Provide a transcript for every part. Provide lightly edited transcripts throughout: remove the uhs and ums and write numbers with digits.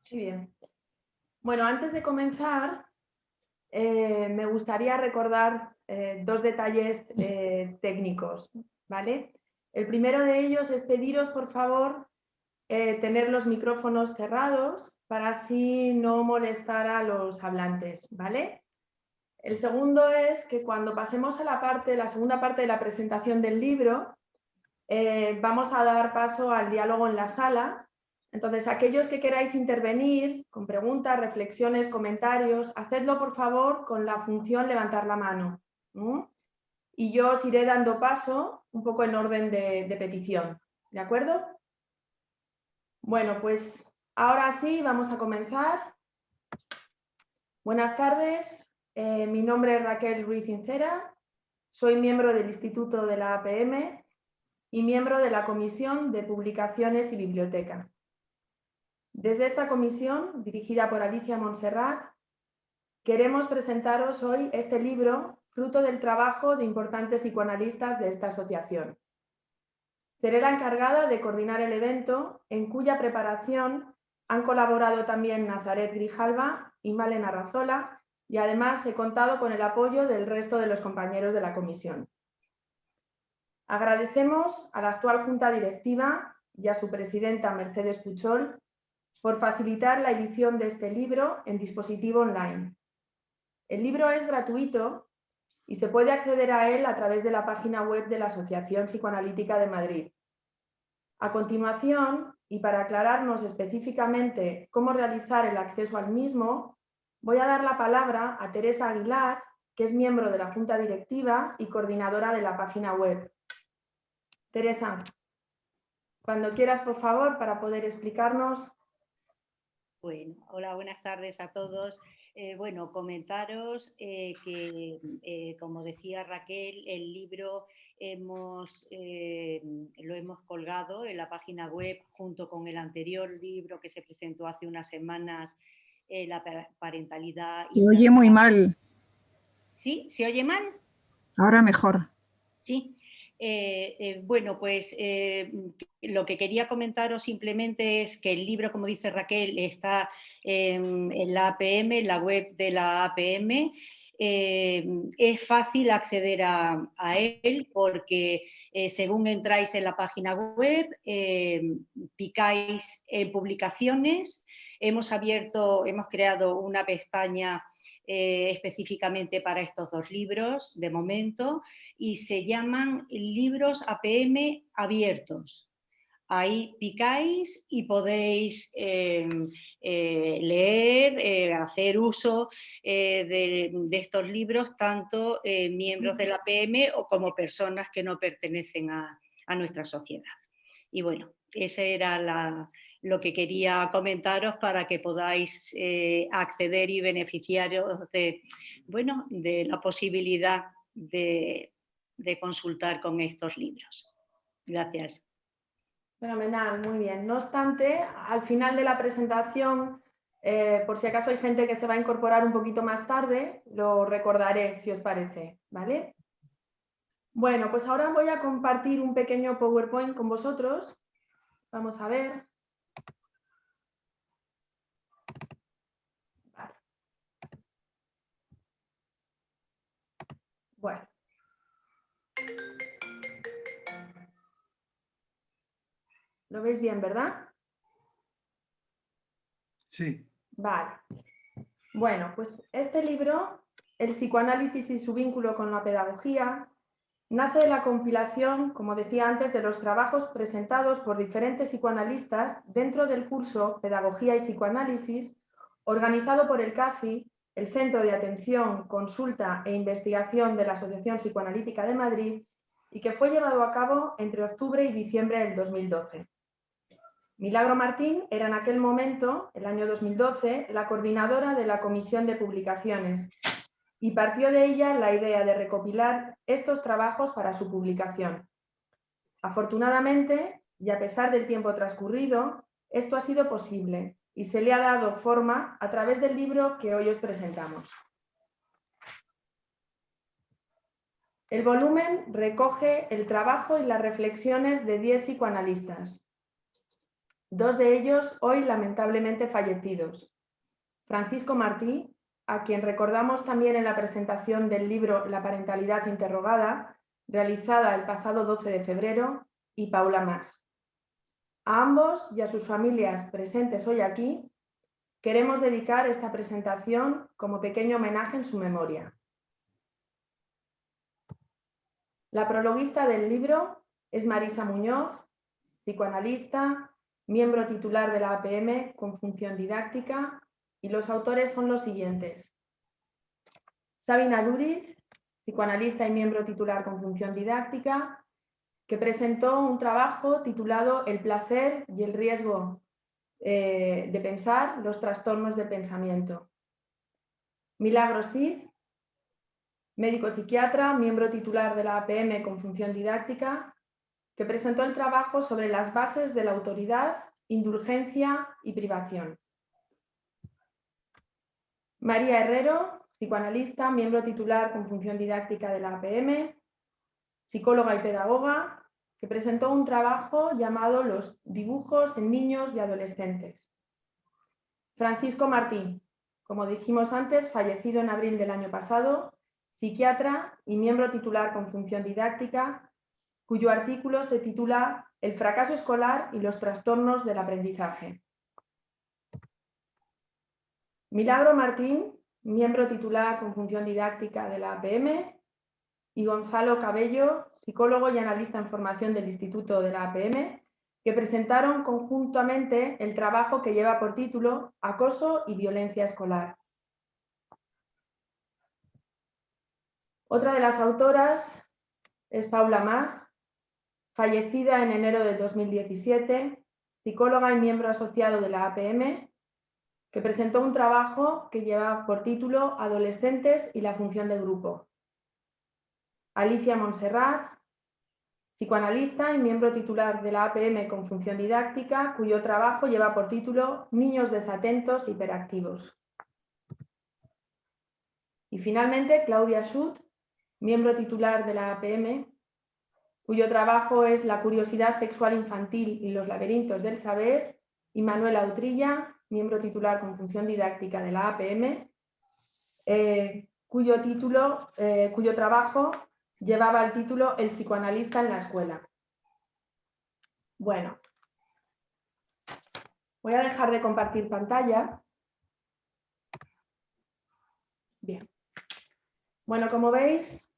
Sí, bien. Bueno, antes de comenzar, me gustaría recordar dos detalles técnicos, ¿vale? El primero de ellos es pediros, por favor, tener los micrófonos cerrados para así no molestar a los hablantes, ¿vale? El segundo es que cuando pasemos a la segunda parte de la presentación del libro, vamos a dar paso al diálogo en la sala. Entonces, aquellos que queráis intervenir con preguntas, reflexiones, comentarios, hacedlo por favor con la función levantar la mano. Y yo os iré dando paso un poco en orden de petición. ¿De acuerdo? Bueno, pues ahora sí, vamos a comenzar. Buenas tardes, mi nombre es Raquel Ruiz Cincera, soy miembro del Instituto de la APM y miembro de la Comisión de Publicaciones y Biblioteca. Desde esta comisión, dirigida por Alicia Montserrat, queremos presentaros hoy este libro, fruto del trabajo de importantes psicoanalistas de esta asociación. Seré la encargada de coordinar el evento, en cuya preparación han colaborado también Nazaret Grijalva y Malena Razola, y además he contado con el apoyo del resto de los compañeros de la comisión. Agradecemos a la actual Junta Directiva y a su presidenta Mercedes Puchol por facilitar la edición de este libro en dispositivo online. El libro es gratuito y se puede acceder a él a través de la página web de la Asociación Psicoanalítica de Madrid. A continuación, y para aclararnos específicamente cómo realizar el acceso al mismo, voy a dar la palabra a Teresa Aguilar, que es miembro de la Junta Directiva y coordinadora de la página web. Teresa, cuando quieras, por favor, para poder explicarnos. Bueno, hola, buenas tardes a todos. Bueno, comentaros que, como decía Raquel, el libro lo hemos colgado en la página web junto con el anterior libro que se presentó hace unas semanas, La parentalidad. Se oye muy mal. ¿Sí? ¿Se oye mal? Ahora mejor. Sí. Bueno, pues lo que quería comentaros simplemente es que el libro, como dice Raquel, está en la APM, en la web de la APM. Es fácil acceder a él porque según entráis en la página web, picáis en publicaciones, hemos creado una pestaña específicamente para estos dos libros de momento y se llaman libros APM abiertos. Ahí picáis y podéis leer, hacer uso de estos libros, tanto miembros de la APM o como personas que no pertenecen a nuestra sociedad. Y bueno, ese era lo que quería comentaros para que podáis acceder y beneficiaros de la posibilidad de consultar con estos libros. Gracias. Fenomenal, muy bien. No obstante, al final de la presentación, por si acaso hay gente que se va a incorporar un poquito más tarde, lo recordaré, si os parece, ¿vale? Bueno, pues ahora voy a compartir un pequeño PowerPoint con vosotros. Vamos a ver. Vale. Bueno. ¿Lo veis bien, verdad? Sí. Vale. Bueno, pues este libro, El psicoanálisis y su vínculo con la pedagogía, nace de la compilación, como decía antes, de los trabajos presentados por diferentes psicoanalistas dentro del curso Pedagogía y Psicoanálisis, organizado por el CACI, el Centro de Atención, Consulta e Investigación de la Asociación Psicoanalítica de Madrid, y que fue llevado a cabo entre octubre y diciembre del 2012. Milagro Martín era en aquel momento, el año 2012, la coordinadora de la Comisión de Publicaciones y partió de ella la idea de recopilar estos trabajos para su publicación. Afortunadamente, y a pesar del tiempo transcurrido, esto ha sido posible y se le ha dado forma a través del libro que hoy os presentamos. El volumen recoge el trabajo y las reflexiones de 10 psicoanalistas. 2 de ellos hoy lamentablemente fallecidos. Francisco Martí, a quien recordamos también en la presentación del libro La parentalidad interrogada, realizada el pasado 12 de febrero, y Paula Mas. A ambos y a sus familias presentes hoy aquí, queremos dedicar esta presentación como pequeño homenaje en su memoria. La prologuista del libro es Marisa Muñoz, psicoanalista, miembro titular de la APM con función didáctica, y los autores son los siguientes: Sabina Luriz, psicoanalista y miembro titular con función didáctica, que presentó un trabajo titulado El placer y el riesgo de pensar, los trastornos de pensamiento. Milagros Cid, médico psiquiatra, miembro titular de la APM con función didáctica, que presentó el trabajo sobre las bases de la autoridad, indulgencia y privación. María Herrero, psicoanalista, miembro titular con función didáctica de la APM, psicóloga y pedagoga, que presentó un trabajo llamado Los dibujos en niños y adolescentes. Francisco Martí, como dijimos antes, fallecido en abril del año pasado, psiquiatra y miembro titular con función didáctica, cuyo artículo se titula El fracaso escolar y los trastornos del aprendizaje. Milagro Martín, miembro titular con función didáctica de la APM, y Gonzalo Cabello, psicólogo y analista en formación del Instituto de la APM, que presentaron conjuntamente el trabajo que lleva por título Acoso y violencia escolar. Otra de las autoras es Paula Mas, fallecida en enero de 2017, psicóloga y miembro asociado de la APM, que presentó un trabajo que lleva por título Adolescentes y la función de grupo. Alicia Montserrat, psicoanalista y miembro titular de la APM con función didáctica, cuyo trabajo lleva por título Niños desatentos e hiperactivos. Y finalmente Claudia Schutt, miembro titular de la APM, cuyo trabajo es La curiosidad sexual infantil y los laberintos del saber, y Manuela Utrilla, miembro titular con función didáctica de la APM, cuyo trabajo llevaba el título El psicoanalista en la escuela. Bueno, voy a dejar de compartir pantalla. Bien. Bueno, como veis,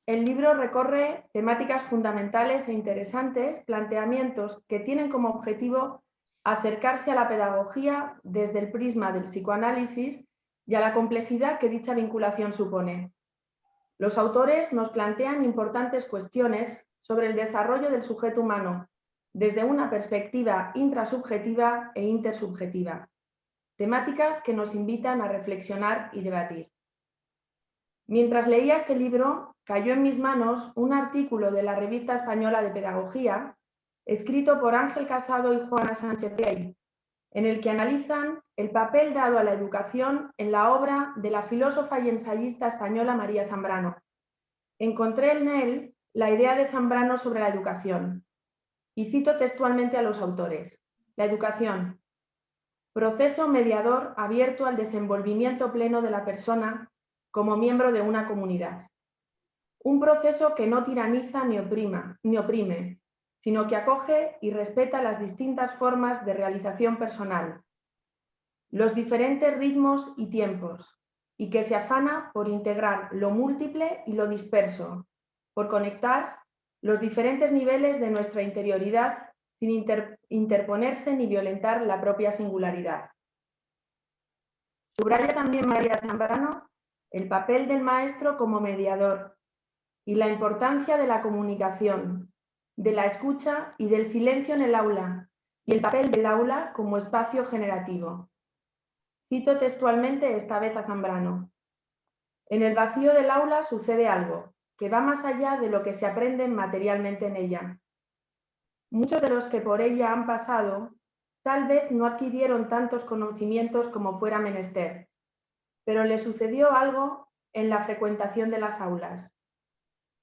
el libro recorre temáticas fundamentales e interesantes, planteamientos que tienen como objetivo acercarse a la pedagogía desde el prisma del psicoanálisis y a la complejidad que dicha vinculación supone. Los autores nos plantean importantes cuestiones sobre el desarrollo del sujeto humano desde una perspectiva intrasubjetiva e intersubjetiva, temáticas que nos invitan a reflexionar y debatir. Mientras leía este libro, cayó en mis manos un artículo de la Revista Española de Pedagogía, escrito por Ángel Casado y Juana Sánchez Gay, en el que analizan el papel dado a la educación en la obra de la filósofa y ensayista española María Zambrano. Encontré en él la idea de Zambrano sobre la educación, y cito textualmente a los autores: la educación, proceso mediador abierto al desenvolvimiento pleno de la persona como miembro de una comunidad. Un proceso que no tiraniza ni oprime, sino que acoge y respeta las distintas formas de realización personal, los diferentes ritmos y tiempos, y que se afana por integrar lo múltiple y lo disperso, por conectar los diferentes niveles de nuestra interioridad sin interponerse ni violentar la propia singularidad. Subraya también María Zambrano el papel del maestro como mediador y la importancia de la comunicación, de la escucha y del silencio en el aula, y el papel del aula como espacio generativo. Cito textualmente esta vez a Zambrano: en el vacío del aula sucede algo que va más allá de lo que se aprende materialmente en ella. Muchos de los que por ella han pasado tal vez no adquirieron tantos conocimientos como fuera menester, pero les sucedió algo en la frecuentación de las aulas,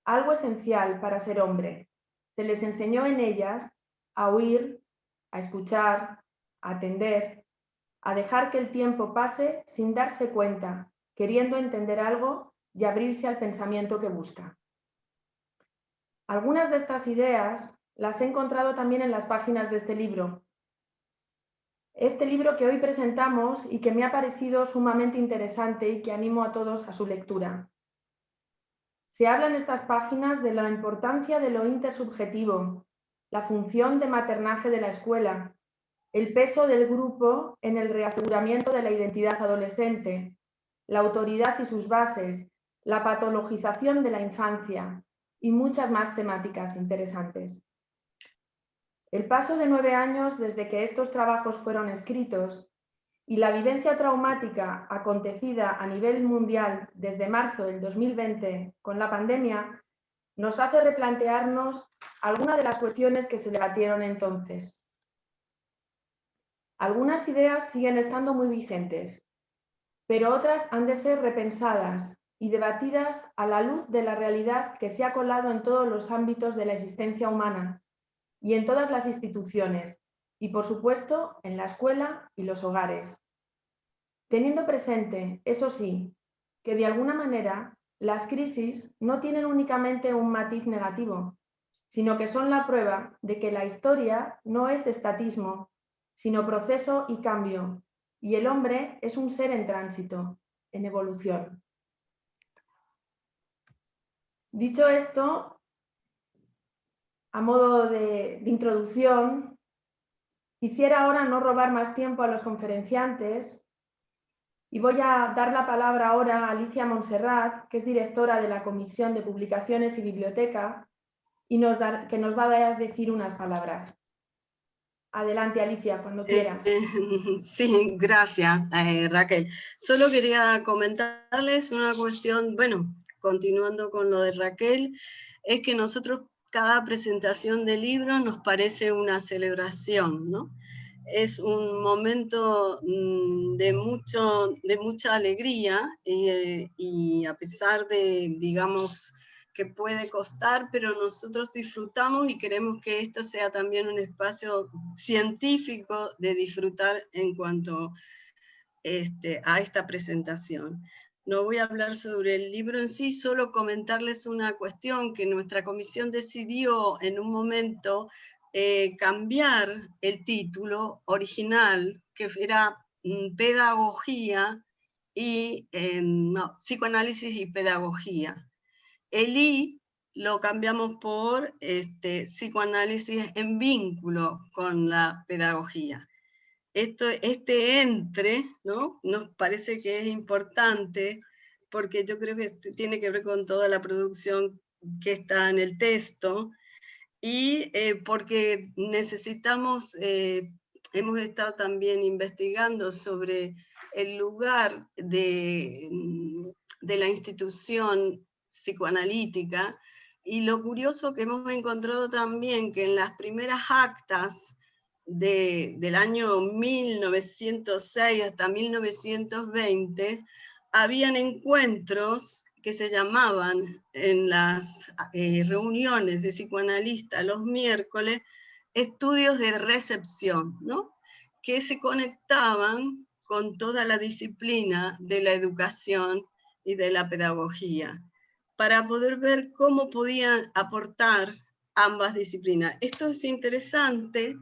algo esencial para ser hombre. Se les enseñó en ellas a oír, a escuchar, a atender, a dejar que el tiempo pase sin darse cuenta, queriendo entender algo y abrirse al pensamiento que busca. Algunas de estas ideas las he encontrado también en las páginas de este libro. Este libro que hoy presentamos y que me ha parecido sumamente interesante y que animo a todos a su lectura. Se habla en estas páginas de la importancia de lo intersubjetivo, la función de maternaje de la escuela, el peso del grupo en el reaseguramiento de la identidad adolescente, la autoridad y sus bases, la patologización de la infancia y muchas más temáticas interesantes. El paso de 9 años desde que estos trabajos fueron escritos y la vivencia traumática acontecida a nivel mundial desde marzo del 2020 con la pandemia nos hace replantearnos algunas de las cuestiones que se debatieron entonces. Algunas ideas siguen estando muy vigentes, pero otras han de ser repensadas y debatidas a la luz de la realidad que se ha colado en todos los ámbitos de la existencia humana y en todas las instituciones, y por supuesto en la escuela y los hogares. Teniendo presente, eso sí, que de alguna manera las crisis no tienen únicamente un matiz negativo, sino que son la prueba de que la historia no es estatismo, sino proceso y cambio, y el hombre es un ser en tránsito, en evolución. Dicho esto, a modo de introducción, quisiera ahora no robar más tiempo a los conferenciantes y voy a dar la palabra ahora a Alicia Montserrat, que es directora de la Comisión de Publicaciones y Biblioteca, y que nos va a decir unas palabras. Adelante, Alicia, cuando quieras. Sí, gracias, Raquel. Solo quería comentarles una cuestión, bueno, continuando con lo de Raquel, es que nosotros cada presentación de libro nos parece una celebración, ¿no? Es un momento de mucha alegría y a pesar de, digamos, que puede costar, pero nosotros disfrutamos y queremos que esto sea también un espacio científico de disfrutar en cuanto a esta presentación. No voy a hablar sobre el libro en sí, solo comentarles una cuestión que nuestra comisión decidió en un momento cambiar el título original, que era Pedagogía y Psicoanálisis y Pedagogía. El I lo cambiamos por psicoanálisis en vínculo con la pedagogía. Este entre, ¿no? Nos parece que es importante porque yo creo que tiene que ver con toda la producción que está en el texto y porque necesitamos, hemos estado también investigando sobre el lugar de la institución psicoanalítica y lo curioso que hemos encontrado también que en las primeras actas del año 1906 hasta 1920 habían encuentros que se llamaban en las reuniones de psicoanalistas los miércoles estudios de recepción, ¿no? Que se conectaban con toda la disciplina de la educación y de la pedagogía, para poder ver cómo podían aportar ambas disciplinas. Esto es interesante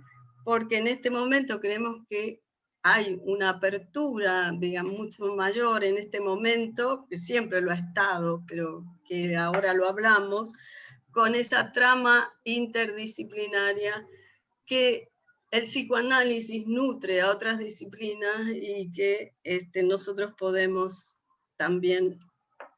porque en este momento creemos que hay una apertura, digamos, mucho mayor en este momento, que siempre lo ha estado, pero que ahora lo hablamos, con esa trama interdisciplinaria que el psicoanálisis nutre a otras disciplinas y que nosotros podemos también,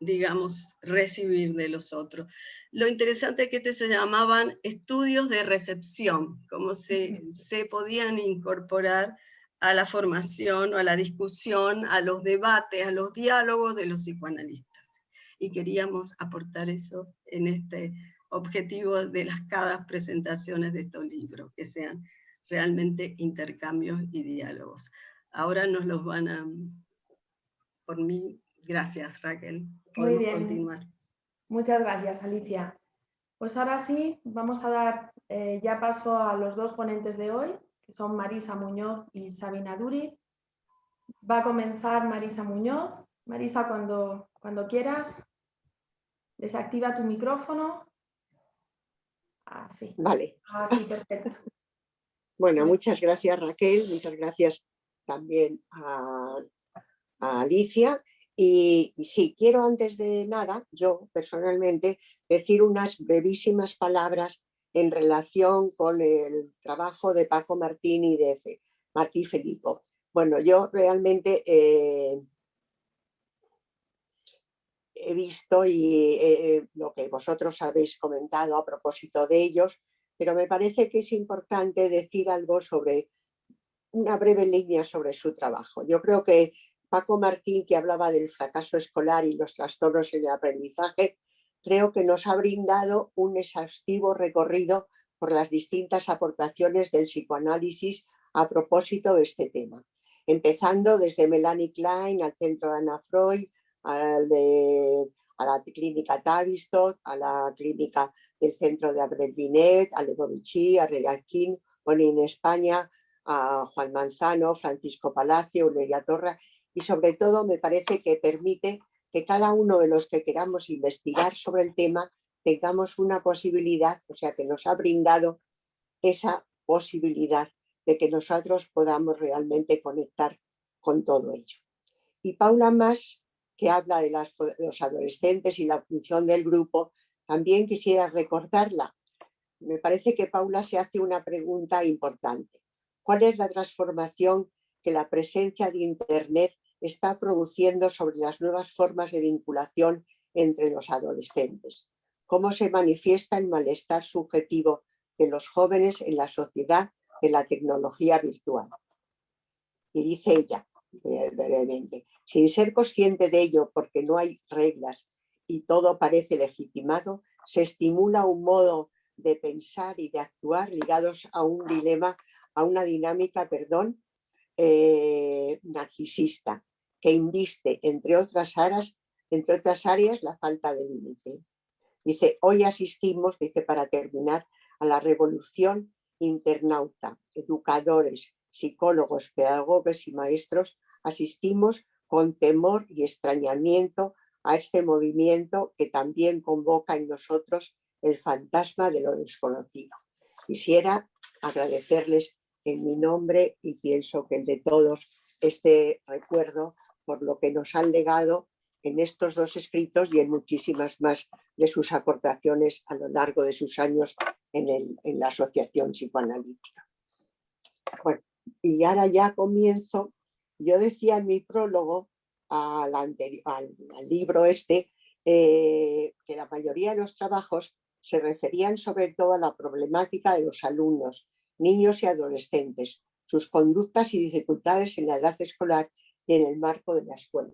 digamos, recibir de los otros. Lo interesante es que se llamaban estudios de recepción, como se podían incorporar a la formación o a la discusión, a los debates, a los diálogos de los psicoanalistas. Y queríamos aportar eso en este objetivo de cada presentaciones de estos libros, que sean realmente intercambios y diálogos. Ahora nos los van a... Por mí, gracias Raquel. Muy bien. Continuar. Muchas gracias, Alicia. Pues ahora sí, vamos a dar ya paso a los dos ponentes de hoy, que son Marisa Muñoz y Sabina Duriz. Va a comenzar Marisa Muñoz. Marisa, cuando quieras, desactiva tu micrófono. Así. Vale. Así, perfecto. Bueno, muchas gracias Raquel, muchas gracias también a Alicia. Y sí, quiero antes de nada, yo personalmente, decir unas brevísimas palabras en relación con el trabajo de Paco Martín y de Martí Filippo. Bueno, yo realmente he visto lo que vosotros habéis comentado a propósito de ellos, pero me parece que es importante decir algo sobre una breve línea sobre su trabajo. Yo creo que Paco Martín, que hablaba del fracaso escolar y los trastornos en el aprendizaje, creo que nos ha brindado un exhaustivo recorrido por las distintas aportaciones del psicoanálisis a propósito de este tema, empezando desde Melanie Klein al centro de Ana Freud, a la clínica Tavistock, a la clínica del centro de Abril Binet, a Lebovici, a Redaquín, bueno, en España a Juan Manzano, Francisco Palacio, Aurelia Torra, y sobre todo me parece que permite que cada uno de los que queramos investigar sobre el tema tengamos una posibilidad, o sea, que nos ha brindado esa posibilidad de que nosotros podamos realmente conectar con todo ello. Y Paula Mas, que habla de los adolescentes y la función del grupo, también quisiera recordarla. Me parece que Paula se hace una pregunta importante. ¿Cuál es la transformación que la presencia de Internet está produciendo sobre las nuevas formas de vinculación entre los adolescentes? ¿Cómo se manifiesta el malestar subjetivo de los jóvenes en la sociedad de la tecnología virtual? Y dice ella, brevemente, sin ser consciente de ello porque no hay reglas y todo parece legitimado, se estimula un modo de pensar y de actuar ligados a un dilema, a una dinámica, narcisista, que inviste, entre otras áreas, la falta de límite. Dice, hoy asistimos, dice para terminar, a la revolución internauta, educadores, psicólogos, pedagogos y maestros, asistimos con temor y extrañamiento a este movimiento que también convoca en nosotros el fantasma de lo desconocido. Quisiera agradecerles en mi nombre y pienso que el de todos este recuerdo por lo que nos han legado en estos dos escritos y en muchísimas más de sus aportaciones a lo largo de sus años en la Asociación Psicoanalítica. Bueno, y ahora ya comienzo. Yo decía en mi prólogo al libro que la mayoría de los trabajos se referían sobre todo a la problemática de los alumnos, niños y adolescentes, sus conductas y dificultades en la edad escolar y en el marco de la escuela.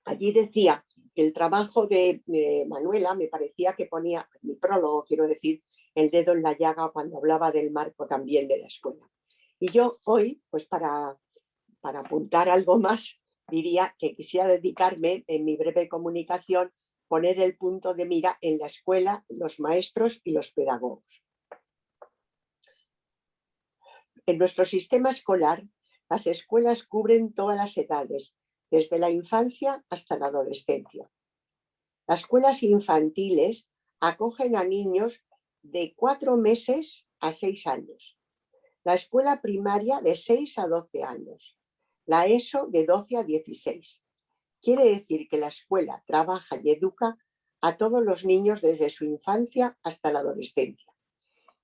Allí decía que el trabajo de Manuela me parecía que ponía, en mi prólogo quiero decir, el dedo en la llaga cuando hablaba del marco también de la escuela. Y yo hoy, pues para apuntar algo más, diría que quisiera dedicarme en mi breve comunicación, poner el punto de mira en la escuela, los maestros y los pedagogos. En nuestro sistema escolar, las escuelas cubren todas las edades, desde la infancia hasta la adolescencia. Las escuelas infantiles acogen a niños de 4 meses a 6 años. La escuela primaria de 6 a 12 años. La ESO de 12 a 16. Quiere decir que la escuela trabaja y educa a todos los niños desde su infancia hasta la adolescencia.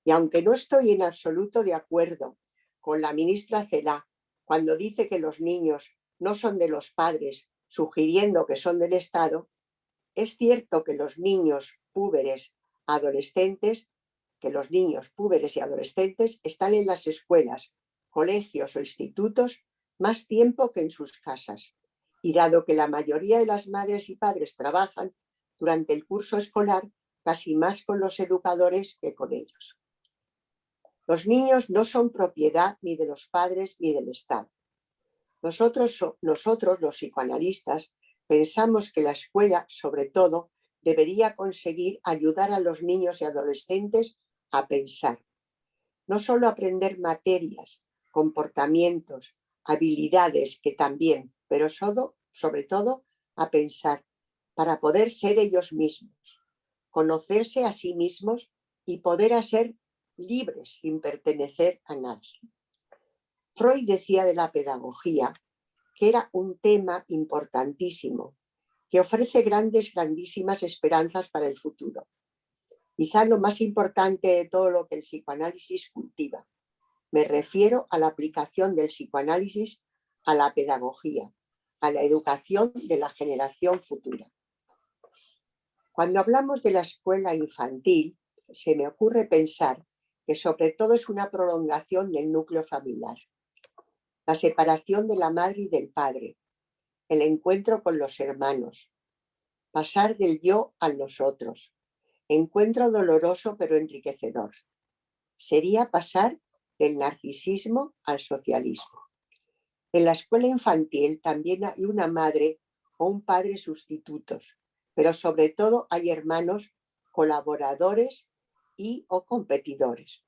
Y aunque no estoy en absoluto de acuerdo con la ministra Celaá cuando dice que los niños no son de los padres, sugiriendo que son del Estado, es cierto que los niños púberes y adolescentes están en las escuelas, colegios o institutos más tiempo que en sus casas. Y dado que la mayoría de las madres y padres trabajan durante el curso escolar, casi más con los educadores que con ellos. Los niños no son propiedad ni de los padres ni del Estado. Nosotros, los psicoanalistas, pensamos que la escuela, sobre todo, debería conseguir ayudar a los niños y adolescentes a pensar, no solo aprender materias, comportamientos, habilidades que también, pero sobre todo a pensar para poder ser ellos mismos, conocerse a sí mismos y poder ser libres sin pertenecer a nadie. Freud decía de la pedagogía que era un tema importantísimo, que ofrece grandísimas esperanzas para el futuro. Quizá lo más importante de todo lo que el psicoanálisis cultiva. Me refiero a la aplicación del psicoanálisis a la pedagogía, a la educación de la generación futura. Cuando hablamos de la escuela infantil, se me ocurre pensar que sobre todo es una prolongación del núcleo familiar. La separación de la madre y del padre, el encuentro con los hermanos, pasar del yo al nosotros, encuentro doloroso pero enriquecedor. Sería pasar del narcisismo al socialismo. En la escuela infantil también hay una madre o un padre sustitutos, pero sobre todo hay hermanos colaboradores y o competidores.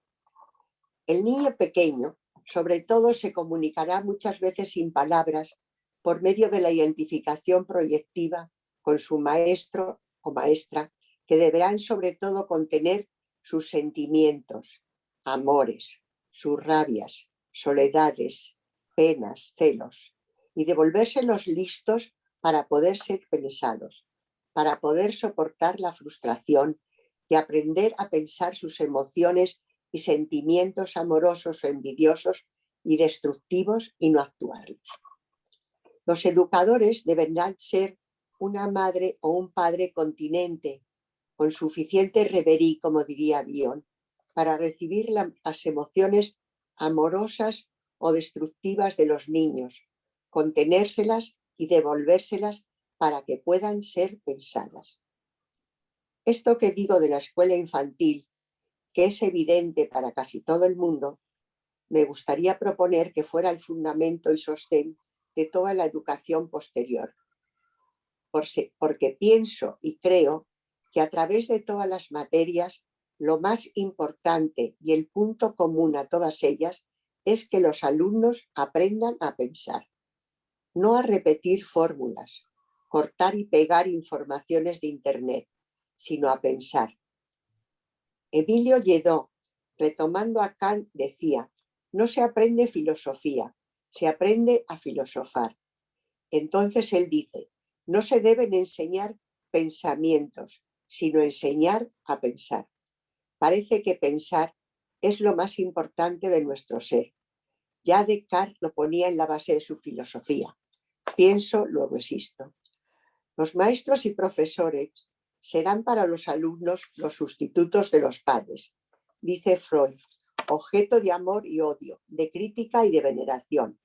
El niño pequeño, sobre todo, se comunicará muchas veces sin palabras por medio de la identificación proyectiva con su maestro o maestra, que deberán sobre todo contener sus sentimientos, amores, sus rabias, soledades, penas, celos, y devolvérselos listos para poder ser pensados, para poder soportar la frustración y aprender a pensar sus emociones y sentimientos amorosos o envidiosos y destructivos y no actuarlos. Los educadores deberán ser una madre o un padre continente, con suficiente reverie, como diría Bion, para recibir las emociones amorosas o destructivas de los niños, contenérselas y devolvérselas para que puedan ser pensadas. Esto que digo de la escuela infantil, que es evidente para casi todo el mundo, me gustaría proponer que fuera el fundamento y sostén de toda la educación posterior. Porque pienso y creo que a través de todas las materias, lo más importante y el punto común a todas ellas es que los alumnos aprendan a pensar, no a repetir fórmulas, cortar y pegar informaciones de Internet, sino a pensar. Emilio Lledó, retomando a Kant, decía: no se aprende filosofía, se aprende a filosofar. Entonces él dice: no se deben enseñar pensamientos, sino enseñar a pensar. Parece que pensar es lo más importante de nuestro ser. Ya Descartes lo ponía en la base de su filosofía. Pienso, luego existo. Los maestros y profesores serán para los alumnos los sustitutos de los padres. Dice Freud, objeto de amor y odio, de crítica y de veneración.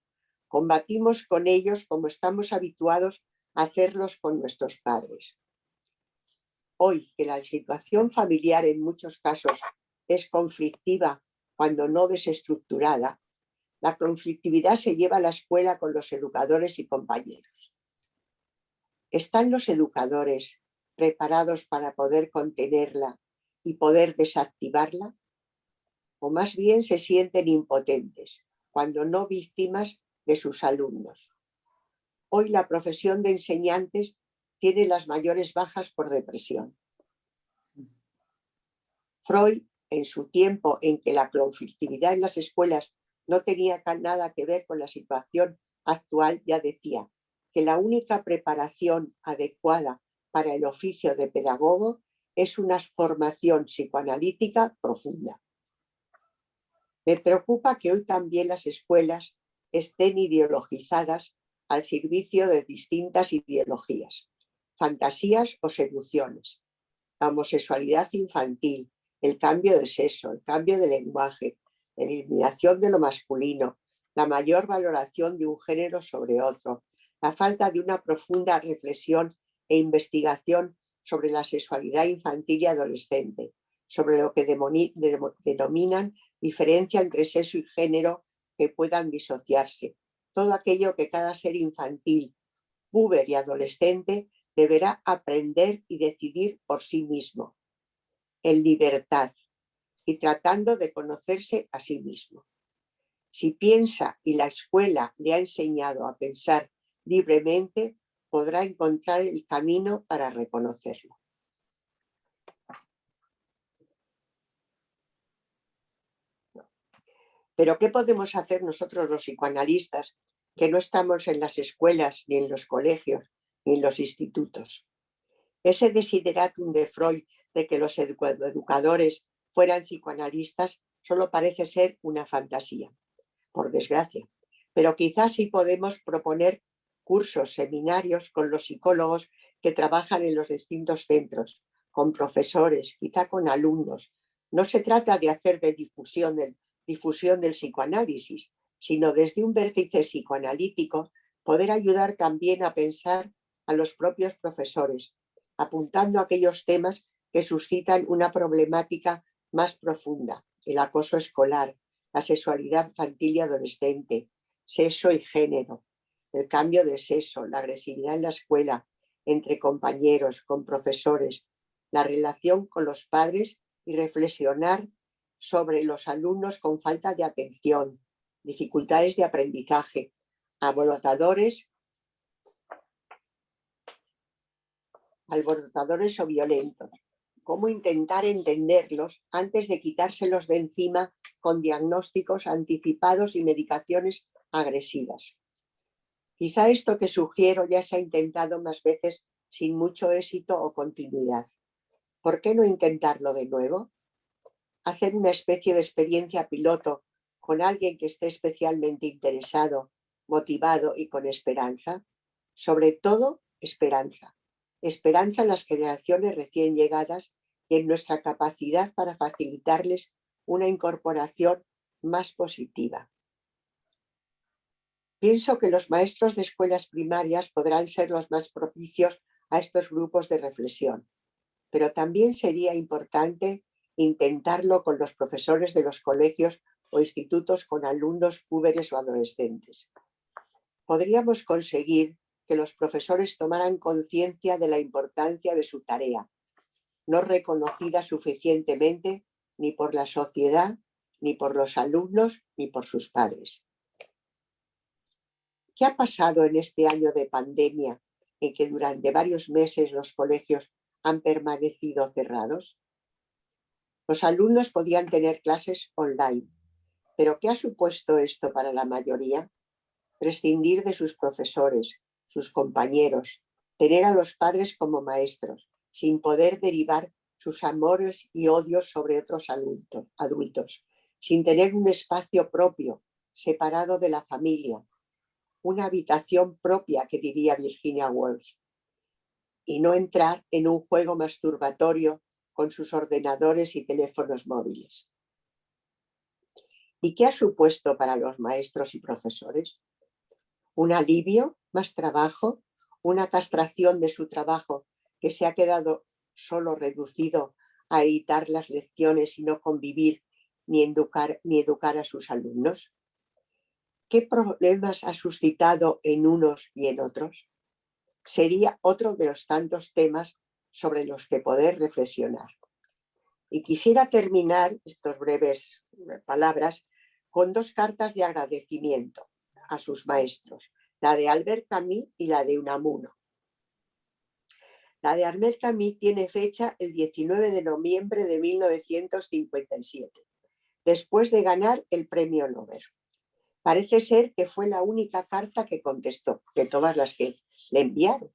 Combatimos con ellos como estamos habituados a hacerlos con nuestros padres. Hoy, que la situación familiar en muchos casos es conflictiva cuando no desestructurada, la conflictividad se lleva a la escuela con los educadores y compañeros. ¿Están los educadores preparados para poder contenerla y poder desactivarla? ¿O más bien se sienten impotentes, cuando no víctimas de sus alumnos? Hoy la profesión de enseñantes tiene las mayores bajas por depresión. Freud, en su tiempo en que la conflictividad en las escuelas no tenía nada que ver con la situación actual, ya decía que la única preparación adecuada para el oficio de pedagogo es una formación psicoanalítica profunda. Me preocupa que hoy también las escuelas estén ideologizadas al servicio de distintas ideologías, fantasías o seducciones, la homosexualidad infantil, el cambio de sexo, el cambio de lenguaje, la eliminación de lo masculino, la mayor valoración de un género sobre otro, la falta de una profunda reflexión e investigación sobre la sexualidad infantil y adolescente, sobre lo que denominan diferencia entre sexo y género que puedan disociarse, todo aquello que cada ser infantil, puber y adolescente deberá aprender y decidir por sí mismo. En libertad, y tratando de conocerse a sí mismo. Si piensa y la escuela le ha enseñado a pensar libremente, podrá encontrar el camino para reconocerlo. Pero ¿qué podemos hacer nosotros los psicoanalistas que no estamos en las escuelas, ni en los colegios, ni en los institutos? Ese desideratum de Freud de que los educadores fueran psicoanalistas solo parece ser una fantasía, por desgracia. Pero quizás sí podemos proponer cursos, seminarios con los psicólogos que trabajan en los distintos centros, con profesores, quizá con alumnos. No se trata de hacer de difusión del psicoanálisis, sino desde un vértice psicoanalítico poder ayudar también a pensar a los propios profesores, apuntando a aquellos temas que suscitan una problemática más profunda: el acoso escolar, la sexualidad infantil y adolescente, sexo y género, el cambio de sexo, la agresividad en la escuela, entre compañeros, con profesores, la relación con los padres y reflexionar sobre los alumnos con falta de atención, dificultades de aprendizaje, alborotadores o violentos. Cómo intentar entenderlos antes de quitárselos de encima con diagnósticos anticipados y medicaciones agresivas. Quizá esto que sugiero ya se ha intentado más veces sin mucho éxito o continuidad. ¿Por qué no intentarlo de nuevo? Hacer una especie de experiencia piloto con alguien que esté especialmente interesado, motivado y con esperanza. Sobre todo, esperanza. Esperanza en las generaciones recién llegadas y en nuestra capacidad para facilitarles una incorporación más positiva. Pienso que los maestros de escuelas primarias podrán ser los más propicios a estos grupos de reflexión, pero también sería importante intentarlo con los profesores de los colegios o institutos con alumnos púberes o adolescentes. Podríamos conseguir que los profesores tomaran conciencia de la importancia de su tarea, no reconocida suficientemente ni por la sociedad, ni por los alumnos, ni por sus padres. ¿Qué ha pasado en este año de pandemia en que durante varios meses los colegios han permanecido cerrados? Los alumnos podían tener clases online, pero ¿qué ha supuesto esto para la mayoría? Prescindir de sus profesores, sus compañeros, tener a los padres como maestros, sin poder derivar sus amores y odios sobre otros adultos, sin tener un espacio propio, separado de la familia, una habitación propia, que diría Virginia Woolf, y no entrar en un juego masturbatorio con sus ordenadores y teléfonos móviles. ¿Y qué ha supuesto para los maestros y profesores? ¿Un alivio, más trabajo, una castración de su trabajo que se ha quedado solo reducido a editar las lecciones y no convivir ni educar a sus alumnos? ¿Qué problemas ha suscitado en unos y en otros? Sería otro de los tantos temas sobre los que poder reflexionar. Y quisiera terminar estas breves palabras con dos cartas de agradecimiento a sus maestros, la de Albert Camus y la de Unamuno. La de Albert Camus tiene fecha el 19 de noviembre de 1957, después de ganar el premio Nobel. Parece ser que fue la única carta que contestó, de todas las que le enviaron.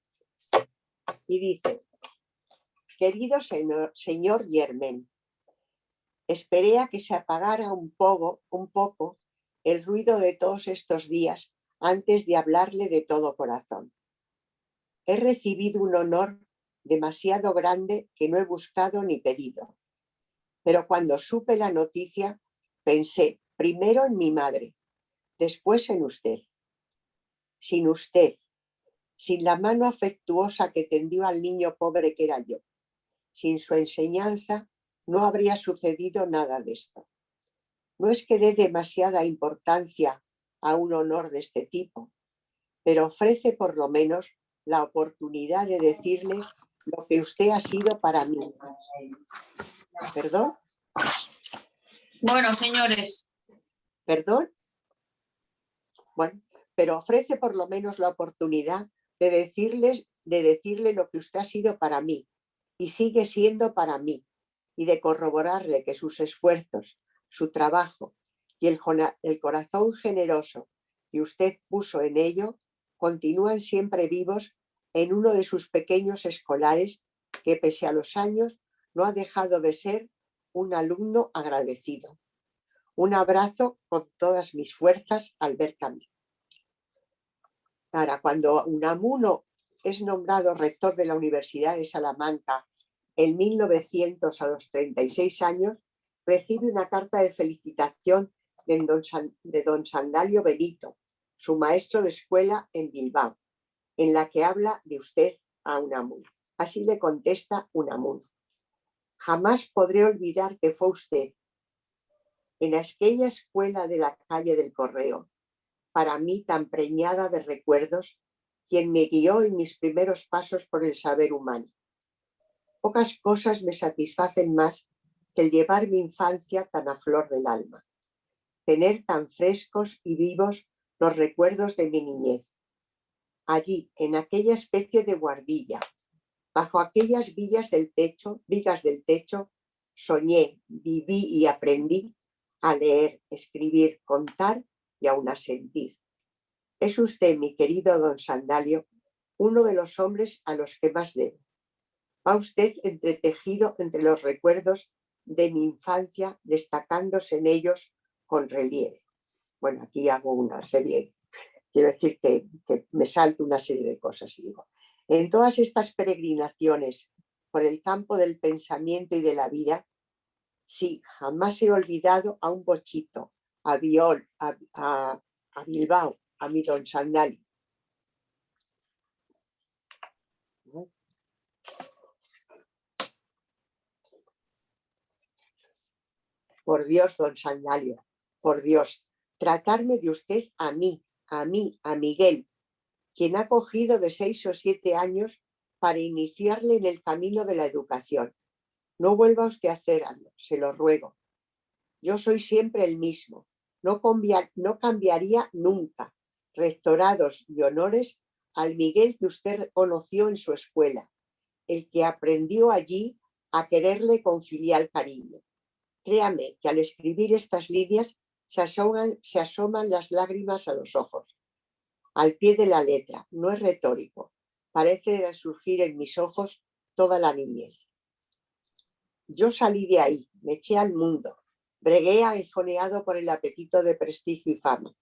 Y dice: querido señor Germain, esperé a que se apagara un poco el ruido de todos estos días antes de hablarle de todo corazón. He recibido un honor demasiado grande que no he buscado ni pedido. Pero cuando supe la noticia, pensé primero en mi madre, después en usted. Sin usted, sin la mano afectuosa que tendió al niño pobre que era yo, sin su enseñanza, no habría sucedido nada de esto. No es que dé demasiada importancia a un honor de este tipo, pero ofrece por lo menos la oportunidad de decirle lo que usted ha sido para mí. ¿Perdón? Bueno, señores. ¿Perdón? Bueno, pero ofrece por lo menos la oportunidad de decirle lo que usted ha sido para mí y sigue siendo para mí, y de corroborarle que sus esfuerzos, su trabajo y el corazón generoso que usted puso en ello continúan siempre vivos en uno de sus pequeños escolares que, pese a los años, no ha dejado de ser un alumno agradecido. Un abrazo con todas mis fuerzas, Albert Camus. Ahora, cuando Unamuno es nombrado rector de la Universidad de Salamanca en 1900 a los 36 años, recibe una carta de felicitación de don Sandalio Benito, su maestro de escuela en Bilbao, en la que habla de usted a Unamuno. Así le contesta Unamuno: jamás podré olvidar que fue usted, en aquella escuela de la calle del Correo, para mí tan preñada de recuerdos, quien me guió en mis primeros pasos por el saber humano. Pocas cosas me satisfacen más que el llevar mi infancia tan a flor del alma, tener tan frescos y vivos los recuerdos de mi niñez. Allí, en aquella especie de guardilla, bajo aquellas vigas del techo, soñé, viví y aprendí a leer, escribir, contar y aun a sentir. Es usted, mi querido don Sandalio, uno de los hombres a los que más debo. Va usted entretejido entre los recuerdos de mi infancia, destacándose en ellos con relieve. Bueno, aquí hago una serie, quiero decir que me salto una serie de cosas y digo: en todas estas peregrinaciones por el campo del pensamiento y de la vida, sí, jamás he olvidado a un Bochito, a Biol, a Bilbao, a mi don Sandalio. Por Dios, don Sandalio, por Dios, tratarme de usted a mí, a Miguel, quien ha cogido de 6 o 7 años para iniciarle en el camino de la educación. No vuelva usted a hacerlo, se lo ruego. Yo soy siempre el mismo, no cambiaría nunca rectorados y honores al Miguel que usted conoció en su escuela, el que aprendió allí a quererle con filial cariño. Créame que al escribir estas líneas se asoman las lágrimas a los ojos. Al pie de la letra, no es retórico, parece resurgir en mis ojos toda la niñez. Yo salí de ahí, me eché al mundo, bregué aguijoneado por el apetito de prestigio y fama,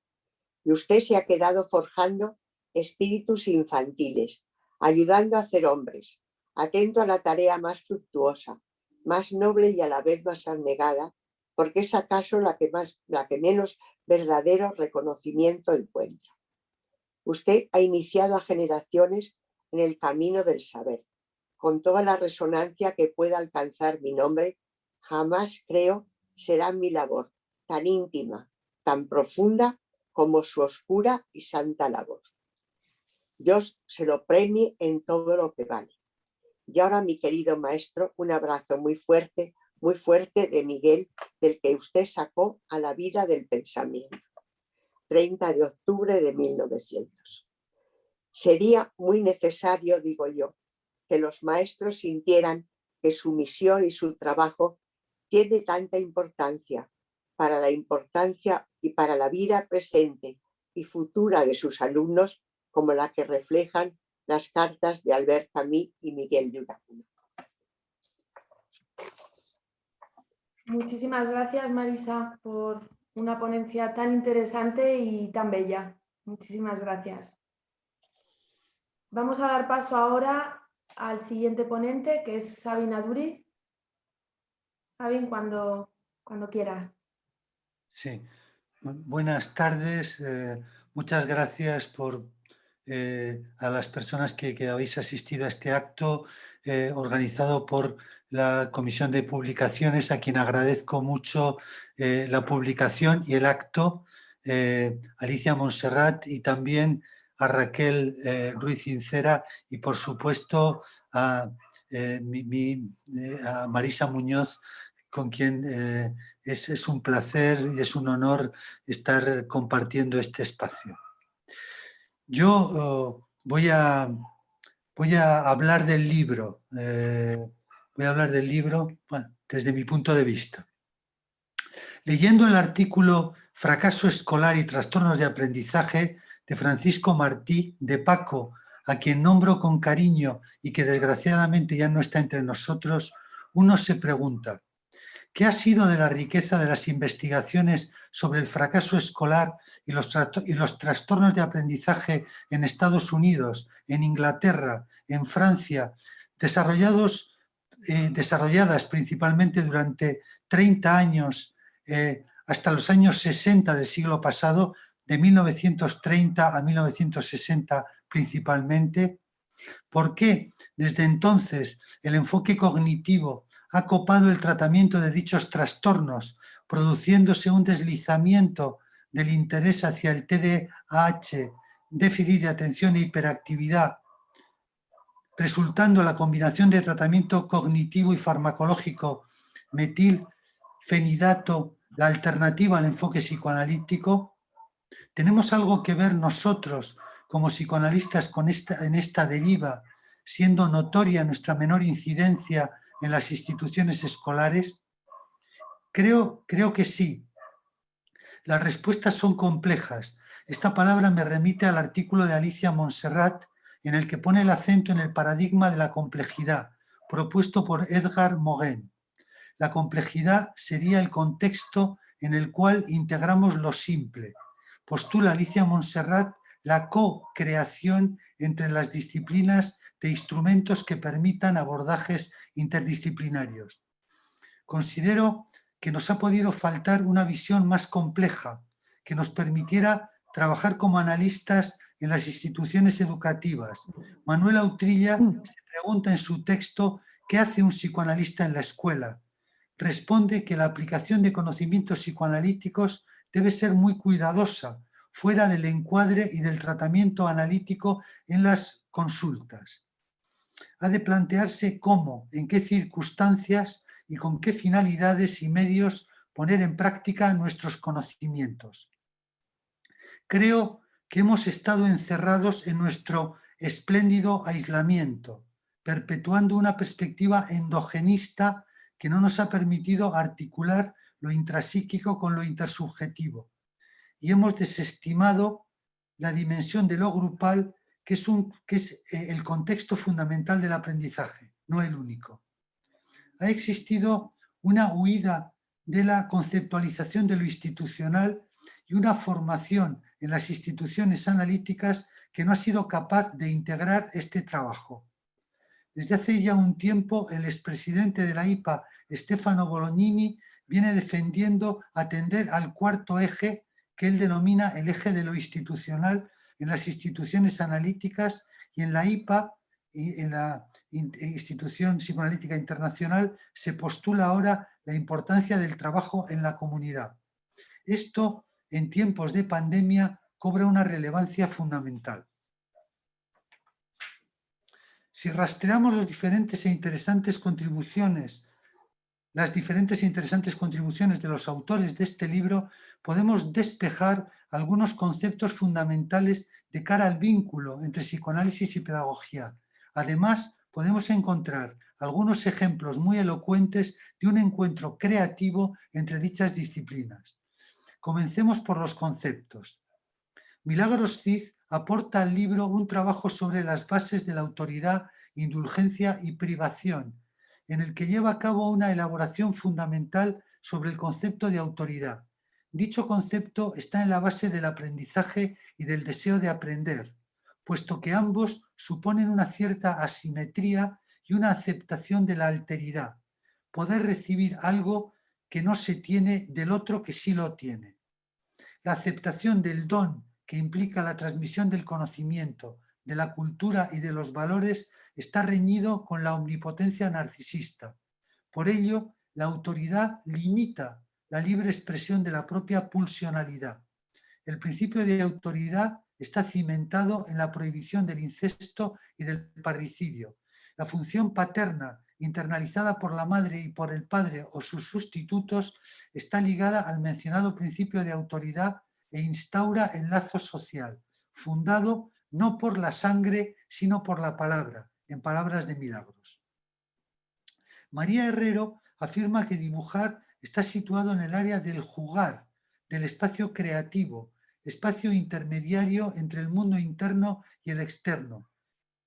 y usted se ha quedado forjando espíritus infantiles, ayudando a hacer hombres, atento a la tarea más fructuosa, más noble y a la vez más abnegada, porque es acaso la que menos verdadero reconocimiento encuentra. Usted ha iniciado a generaciones en el camino del saber, con toda la resonancia que pueda alcanzar mi nombre. Jamás, creo, será mi labor tan íntima, tan profunda como su oscura y santa labor. Dios se lo premie en todo lo que vale. Y ahora, mi querido maestro, un abrazo muy fuerte de Miguel, del que usted sacó a la vida del pensamiento. 30 de octubre de 1900. Sería muy necesario, digo yo, que los maestros sintieran que su misión y su trabajo tiene tanta importancia para la vida presente y futura de sus alumnos como la que reflejan las cartas de Albert Camus y Miguel de Unamuno. Muchísimas gracias, Marisa, por una ponencia tan interesante y tan bella. Muchísimas gracias. Vamos a dar paso ahora al siguiente ponente, que es Sabin Aduriz. Sabin, cuando quieras. Sí, buenas tardes. Muchas gracias a las personas que habéis asistido a este acto organizado por la Comisión de Publicaciones, a quien agradezco mucho la publicación y el acto, Alicia Montserrat y también a Raquel Ruiz Cincera y por supuesto a Marisa Muñoz, con quien es un placer y es un honor estar compartiendo este espacio. Yo voy a hablar del libro. Voy a hablar del libro, bueno, desde mi punto de vista. Leyendo el artículo Fracaso escolar y trastornos de aprendizaje de Francisco Martí de Paco, a quien nombro con cariño y que desgraciadamente ya no está entre nosotros, uno se pregunta, ¿qué ha sido de la riqueza de las investigaciones sobre el fracaso escolar y los trastornos de aprendizaje en Estados Unidos, en Inglaterra, en Francia, desarrolladas principalmente durante 30 años hasta los años 60 del siglo pasado, de 1930 a 1960 principalmente? ¿Por qué desde entonces el enfoque cognitivo ha copado el tratamiento de dichos trastornos, produciéndose un deslizamiento del interés hacia el TDAH, déficit de atención e hiperactividad, resultando la combinación de tratamiento cognitivo y farmacológico metilfenidato la alternativa al enfoque psicoanalítico? ¿Tenemos algo que ver nosotros como psicoanalistas en esta deriva, siendo notoria nuestra menor incidencia en las instituciones escolares? Creo que sí. Las respuestas son complejas. Esta palabra me remite al artículo de Alicia Montserrat, en el que pone el acento en el paradigma de la complejidad, propuesto por Edgar Morin. La complejidad sería el contexto en el cual integramos lo simple. Postula Alicia Montserrat la co-creación entre las disciplinas de instrumentos que permitan abordajes interdisciplinarios. Considero que nos ha podido faltar una visión más compleja que nos permitiera trabajar como analistas en las instituciones educativas. Manuela Utrilla se pregunta en su texto ¿qué hace un psicoanalista en la escuela? Responde que la aplicación de conocimientos psicoanalíticos debe ser muy cuidadosa, fuera del encuadre y del tratamiento analítico en las consultas. Ha de plantearse cómo, en qué circunstancias y con qué finalidades y medios poner en práctica nuestros conocimientos. Creo que hemos estado encerrados en nuestro espléndido aislamiento, perpetuando una perspectiva endogenista que no nos ha permitido articular lo intrapsíquico con lo intersubjetivo. Y hemos desestimado la dimensión de lo grupal, que es el contexto fundamental del aprendizaje, no el único. Ha existido una huida de la conceptualización de lo institucional y una formación en las instituciones analíticas que no ha sido capaz de integrar este trabajo. Desde hace ya un tiempo, el expresidente de la IPA, Stefano Bolognini, viene defendiendo atender al cuarto eje que él denomina el eje de lo institucional en las instituciones analíticas, y en la IPA y en la Institución Psicoanalítica Internacional se postula ahora la importancia del trabajo en la comunidad. Esto, en tiempos de pandemia, cobra una relevancia fundamental. Si rastreamos las diferentes e interesantes contribuciones de los autores de este libro, podemos despejar algunos conceptos fundamentales de cara al vínculo entre psicoanálisis y pedagogía. Además, podemos encontrar algunos ejemplos muy elocuentes de un encuentro creativo entre dichas disciplinas. Comencemos por los conceptos. Milagros Cid aporta al libro un trabajo sobre las bases de la autoridad, indulgencia y privación, en el que lleva a cabo una elaboración fundamental sobre el concepto de autoridad. Dicho concepto está en la base del aprendizaje y del deseo de aprender, puesto que ambos suponen una cierta asimetría y una aceptación de la alteridad, poder recibir algo que no se tiene del otro que sí lo tiene. La aceptación del don que implica la transmisión del conocimiento, de la cultura y de los valores está reñido con la omnipotencia narcisista. Por ello, la autoridad limita la libre expresión de la propia pulsionalidad. El principio de autoridad está cimentado en la prohibición del incesto y del parricidio. La función paterna, internalizada por la madre y por el padre o sus sustitutos, está ligada al mencionado principio de autoridad e instaura el lazo social, fundado no por la sangre, sino por la palabra, en palabras de Milagros. María Herrero afirma que dibujar está situado en el área del jugar, del espacio creativo, espacio intermediario entre el mundo interno y el externo,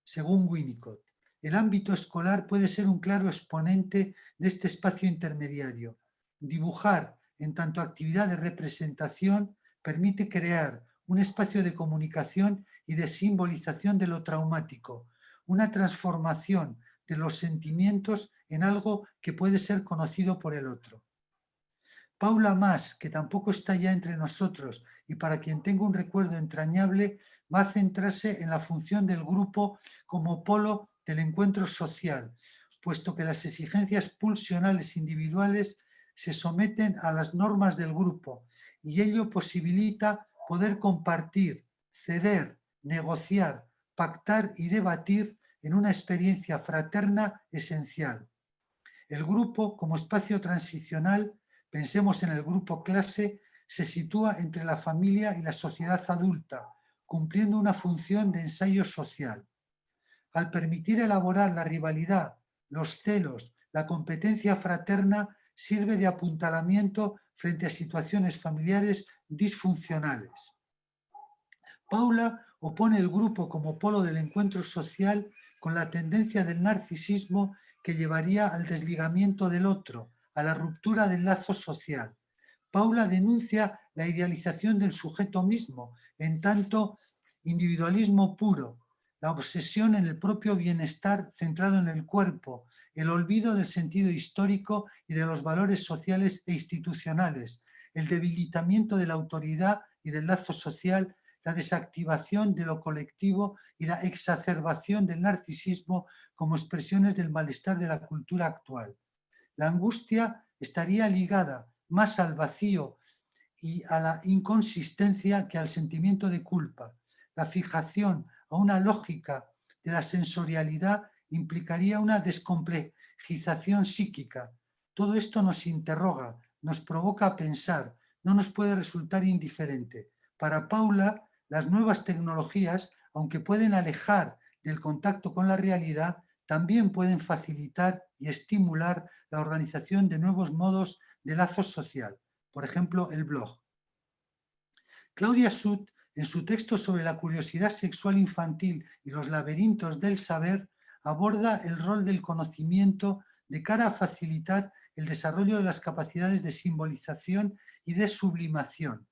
según Winnicott. El ámbito escolar puede ser un claro exponente de este espacio intermediario. Dibujar, en tanto actividad de representación, permite crear un espacio de comunicación y de simbolización de lo traumático, una transformación de los sentimientos en algo que puede ser conocido por el otro. Paula Mas, que tampoco está ya entre nosotros y para quien tengo un recuerdo entrañable, va a centrarse en la función del grupo como polo del encuentro social, puesto que las exigencias pulsionales individuales se someten a las normas del grupo y ello posibilita poder compartir, ceder, negociar, pactar y debatir en una experiencia fraterna esencial. El grupo, como espacio transicional, pensemos en el grupo clase, se sitúa entre la familia y la sociedad adulta, cumpliendo una función de ensayo social. Al permitir elaborar la rivalidad, los celos, la competencia fraterna, sirve de apuntalamiento frente a situaciones familiares disfuncionales. Paula opone el grupo como polo del encuentro social con la tendencia del narcisismo que llevaría al desligamiento del otro, a la ruptura del lazo social. Paula denuncia la idealización del sujeto mismo, en tanto individualismo puro, la obsesión en el propio bienestar centrado en el cuerpo, el olvido del sentido histórico y de los valores sociales e institucionales, el debilitamiento de la autoridad y del lazo social, la desactivación de lo colectivo y la exacerbación del narcisismo como expresiones del malestar de la cultura actual. La angustia estaría ligada más al vacío y a la inconsistencia que al sentimiento de culpa. La fijación a una lógica de la sensorialidad implicaría una descomplejización psíquica. Todo esto nos interroga, nos provoca a pensar, no nos puede resultar indiferente. Para Paula, las nuevas tecnologías, aunque pueden alejar del contacto con la realidad, también pueden facilitar y estimular la organización de nuevos modos de lazo social, por ejemplo, el blog. Claudia Sut, en su texto sobre la curiosidad sexual infantil y los laberintos del saber, aborda el rol del conocimiento de cara a facilitar el desarrollo de las capacidades de simbolización y de sublimación.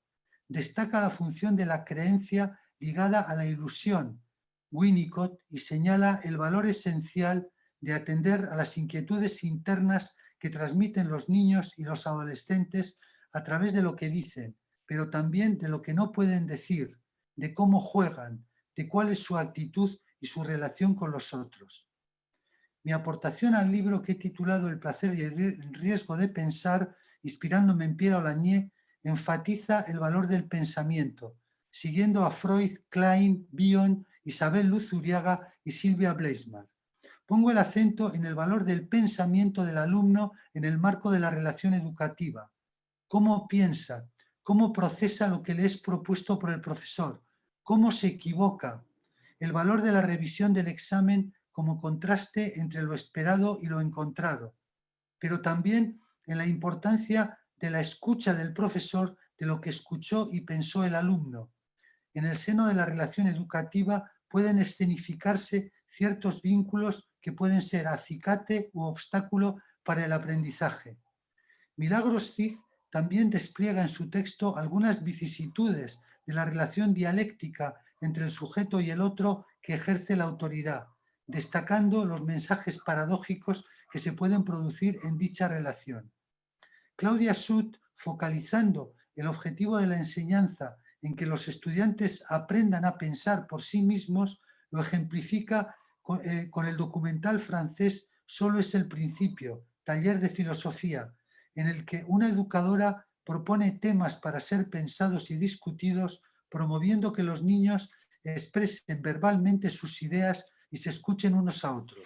Destaca la función de la creencia ligada a la ilusión, Winnicott, y señala el valor esencial de atender a las inquietudes internas que transmiten los niños y los adolescentes a través de lo que dicen, pero también de lo que no pueden decir, de cómo juegan, de cuál es su actitud y su relación con los otros. Mi aportación al libro que he titulado El placer y el riesgo de pensar, inspirándome en Pierre Olagnier, enfatiza el valor del pensamiento, siguiendo a Freud, Klein, Bion, Isabel Luzuriaga y Silvia Bleismar. Pongo el acento en el valor del pensamiento del alumno en el marco de la relación educativa. ¿Cómo piensa? ¿Cómo procesa lo que le es propuesto por el profesor? ¿Cómo se equivoca? El valor de la revisión del examen como contraste entre lo esperado y lo encontrado, pero también en la importancia de la escucha del profesor de lo que escuchó y pensó el alumno. En el seno de la relación educativa pueden escenificarse ciertos vínculos que pueden ser acicate u obstáculo para el aprendizaje. Milagros Cid también despliega en su texto algunas vicisitudes de la relación dialéctica entre el sujeto y el otro que ejerce la autoridad, destacando los mensajes paradójicos que se pueden producir en dicha relación. Claudia Sut, focalizando el objetivo de la enseñanza en que los estudiantes aprendan a pensar por sí mismos, lo ejemplifica con el documental francés Solo es el principio, taller de filosofía, en el que una educadora propone temas para ser pensados y discutidos, promoviendo que los niños expresen verbalmente sus ideas y se escuchen unos a otros.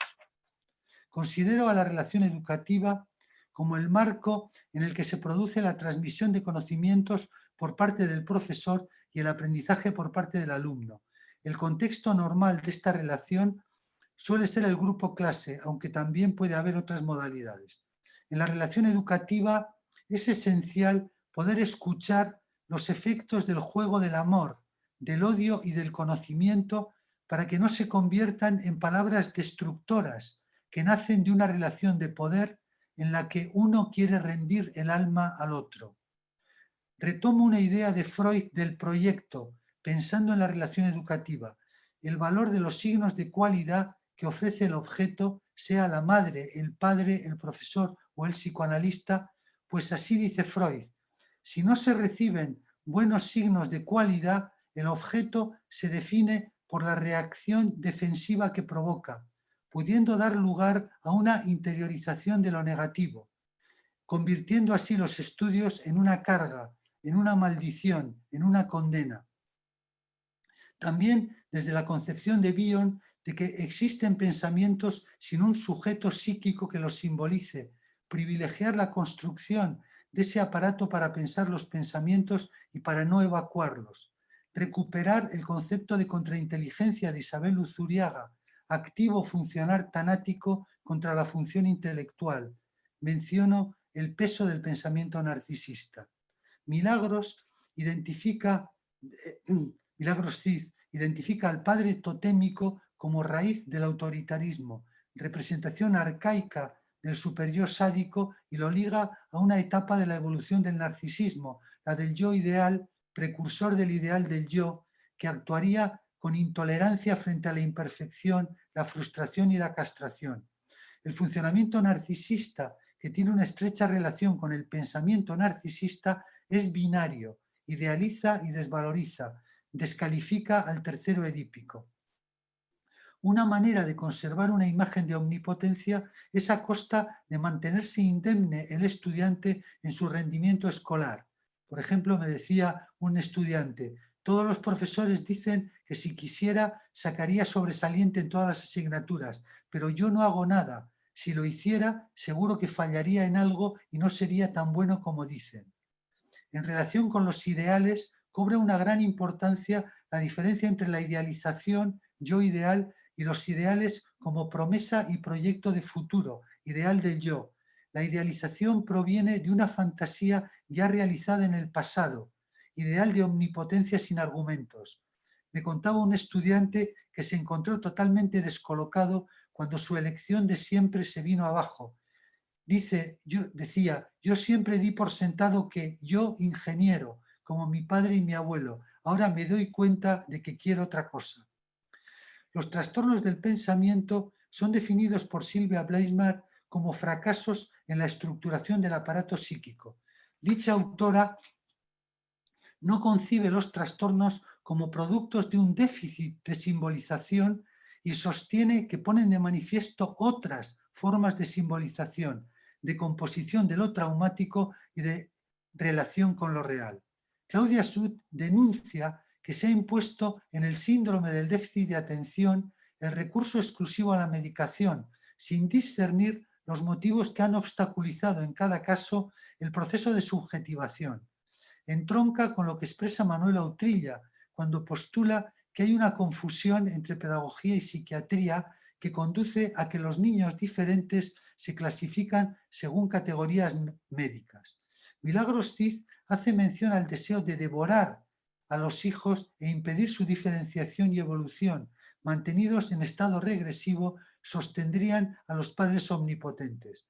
Considero a la relación educativa como el marco en el que se produce la transmisión de conocimientos por parte del profesor y el aprendizaje por parte del alumno. El contexto normal de esta relación suele ser el grupo clase, aunque también puede haber otras modalidades. En la relación educativa es esencial poder escuchar los efectos del juego del amor, del odio y del conocimiento para que no se conviertan en palabras destructoras que nacen de una relación de poder en la que uno quiere rendir el alma al otro. Retomo una idea de Freud del proyecto, pensando en la relación educativa, el valor de los signos de cualidad que ofrece el objeto, sea la madre, el padre, el profesor o el psicoanalista, pues así dice Freud, si no se reciben buenos signos de cualidad, el objeto se define por la reacción defensiva que provoca, pudiendo dar lugar a una interiorización de lo negativo, convirtiendo así los estudios en una carga, en una maldición, en una condena. También desde la concepción de Bion de que existen pensamientos sin un sujeto psíquico que los simbolice, privilegiar la construcción de ese aparato para pensar los pensamientos y para no evacuarlos, recuperar el concepto de contrainteligencia de Isabel Luzuriaga, activo funcionar tanático contra la función intelectual. Menciono el peso del pensamiento narcisista. Milagros Cid identifica al padre totémico como raíz del autoritarismo, representación arcaica del superyo sádico y lo liga a una etapa de la evolución del narcisismo, la del yo ideal, precursor del ideal del yo, que actuaría con intolerancia frente a la imperfección, la frustración y la castración. El funcionamiento narcisista, que tiene una estrecha relación con el pensamiento narcisista, es binario, idealiza y desvaloriza, descalifica al tercero edípico. Una manera de conservar una imagen de omnipotencia es a costa de mantenerse indemne el estudiante en su rendimiento escolar. Por ejemplo, me decía un estudiante, todos los profesores dicen que si quisiera sacaría sobresaliente en todas las asignaturas, pero yo no hago nada. Si lo hiciera, seguro que fallaría en algo y no sería tan bueno como dicen. En relación con los ideales, cobra una gran importancia la diferencia entre la idealización, yo ideal, y los ideales como promesa y proyecto de futuro, ideal del yo. La idealización proviene de una fantasía ya realizada en el pasado, ideal de omnipotencia sin argumentos. Me contaba un estudiante que se encontró totalmente descolocado cuando su elección de siempre se vino abajo. Decía, yo siempre di por sentado que yo, ingeniero, como mi padre y mi abuelo, ahora me doy cuenta de que quiero otra cosa. Los trastornos del pensamiento son definidos por Silvia Bleismar como fracasos en la estructuración del aparato psíquico. Dicha autora no concibe los trastornos como productos de un déficit de simbolización y sostiene que ponen de manifiesto otras formas de simbolización, de composición de lo traumático y de relación con lo real. Claudia Sud denuncia que se ha impuesto en el síndrome del déficit de atención el recurso exclusivo a la medicación, sin discernir los motivos que han obstaculizado en cada caso el proceso de subjetivación. Entronca con lo que expresa Manuela Utrilla cuando postula que hay una confusión entre pedagogía y psiquiatría que conduce a que los niños diferentes se clasifican según categorías médicas. Milagros Cid hace mención al deseo de devorar a los hijos e impedir su diferenciación y evolución, mantenidos en estado regresivo, sostendrían a los padres omnipotentes.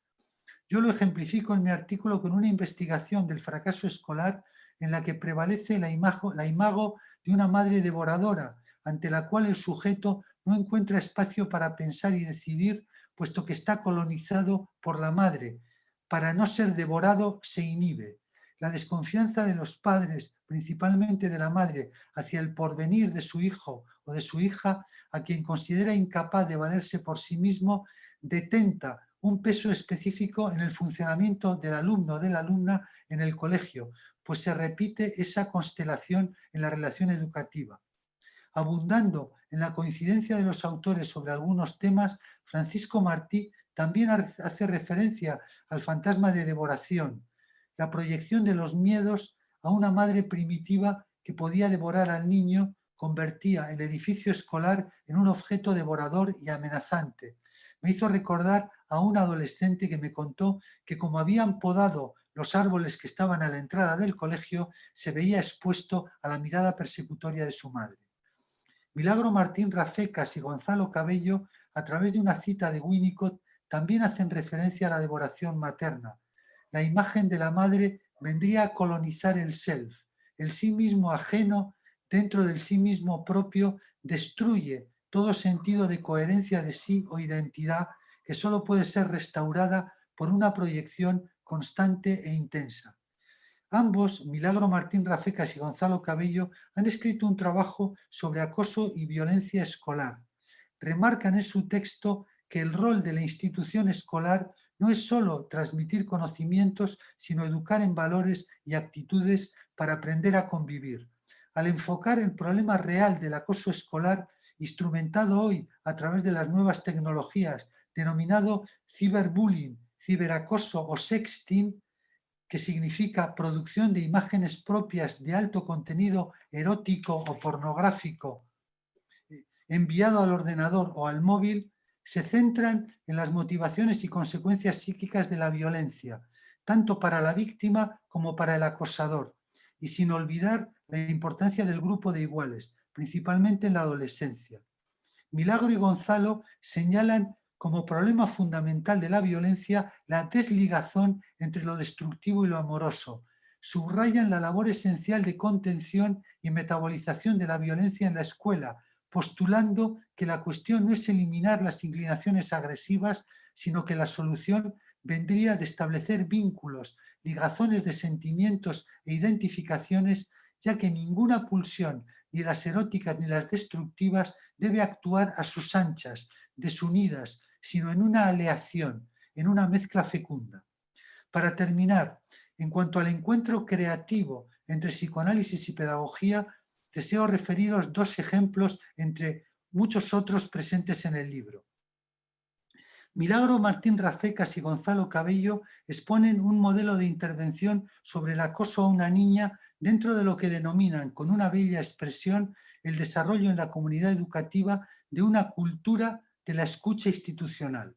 Yo lo ejemplifico en mi artículo con una investigación del fracaso escolar en la que prevalece la imago de una madre devoradora, ante la cual el sujeto no encuentra espacio para pensar y decidir, puesto que está colonizado por la madre. Para no ser devorado se inhibe. La desconfianza de los padres, principalmente de la madre, hacia el porvenir de su hijo o de su hija, a quien considera incapaz de valerse por sí mismo, detenta un peso específico en el funcionamiento del alumno o de la alumna en el colegio, pues se repite esa constelación en la relación educativa. Abundando en la coincidencia de los autores sobre algunos temas, Francisco Martí también hace referencia al fantasma de devoración, la proyección de los miedos a una madre primitiva que podía devorar al niño, convertía el edificio escolar en un objeto devorador y amenazante. Me hizo recordar a un adolescente que me contó que como habían podado los árboles que estaban a la entrada del colegio, se veía expuesto a la mirada persecutoria de su madre. Milagro Martín Rafecas y Gonzalo Cabello, a través de una cita de Winnicott, también hacen referencia a la devoración materna. La imagen de la madre vendría a colonizar el self, el sí mismo ajeno dentro del sí mismo propio, destruye todo sentido de coherencia de sí o identidad que solo puede ser restaurada por una proyección constante e intensa. Ambos, Milagro Martín Rafecas y Gonzalo Cabello, han escrito un trabajo sobre acoso y violencia escolar. Remarcan en su texto que el rol de la institución escolar no es solo transmitir conocimientos, sino educar en valores y actitudes para aprender a convivir. Al enfocar el problema real del acoso escolar, instrumentado hoy a través de las nuevas tecnologías, denominado ciberbullying, ciberacoso o sexting, que significa producción de imágenes propias de alto contenido erótico o pornográfico enviado al ordenador o al móvil, se centran en las motivaciones y consecuencias psíquicas de la violencia, tanto para la víctima como para el acosador, y sin olvidar la importancia del grupo de iguales, principalmente en la adolescencia. Milagro y Gonzalo señalan como problema fundamental de la violencia la desligazón entre lo destructivo y lo amoroso. Subrayan la labor esencial de contención y metabolización de la violencia en la escuela, postulando que la cuestión no es eliminar las inclinaciones agresivas, sino que la solución vendría de establecer vínculos, ligazones de sentimientos e identificaciones, ya que ninguna pulsión, ni las eróticas ni las destructivas, debe actuar a sus anchas, desunidas, sino en una aleación, en una mezcla fecunda. Para terminar, en cuanto al encuentro creativo entre psicoanálisis y pedagogía, deseo referiros dos ejemplos entre muchos otros presentes en el libro. Milagro Martín Rafecas y Gonzalo Cabello exponen un modelo de intervención sobre el acoso a una niña dentro de lo que denominan, con una bella expresión, el desarrollo en la comunidad educativa de una cultura de la escucha institucional.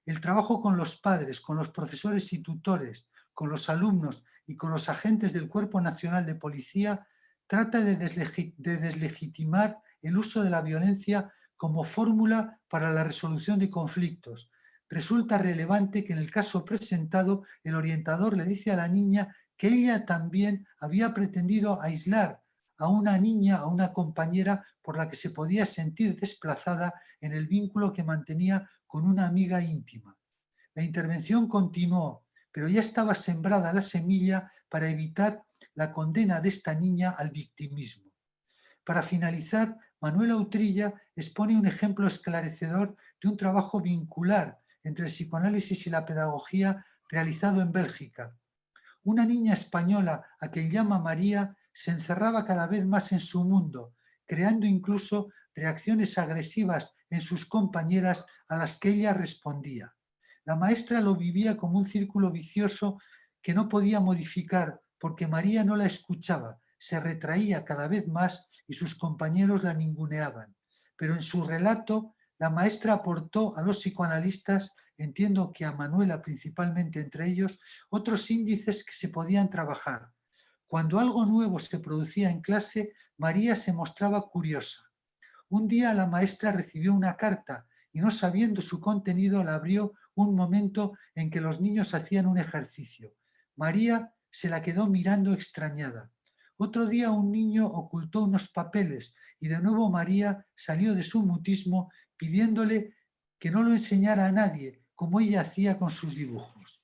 El trabajo con los padres, con los profesores y tutores, con los alumnos y con los agentes del Cuerpo Nacional de Policía trata de deslegitimar el uso de la violencia como fórmula para la resolución de conflictos. Resulta relevante que en el caso presentado el orientador le dice a la niña que ella también había pretendido aislar a una niña, a una compañera por la que se podía sentir desplazada en el vínculo que mantenía con una amiga íntima. La intervención continuó, pero ya estaba sembrada la semilla para evitar la condena de esta niña al victimismo. Para finalizar, Manuela Utrilla expone un ejemplo esclarecedor de un trabajo vincular entre el psicoanálisis y la pedagogía realizado en Bélgica. Una niña española a quien llama María se encerraba cada vez más en su mundo, creando incluso reacciones agresivas en sus compañeras a las que ella respondía. La maestra lo vivía como un círculo vicioso que no podía modificar porque María no la escuchaba, se retraía cada vez más y sus compañeros la ninguneaban. Pero en su relato, la maestra aportó a los psicoanalistas, entiendo que a Manuela principalmente entre ellos, otros índices que se podían trabajar. Cuando algo nuevo se producía en clase, María se mostraba curiosa. Un día la maestra recibió una carta y no sabiendo su contenido la abrió un momento en que los niños hacían un ejercicio. María se la quedó mirando extrañada. Otro día un niño ocultó unos papeles y de nuevo María salió de su mutismo pidiéndole que no lo enseñara a nadie, como ella hacía con sus dibujos.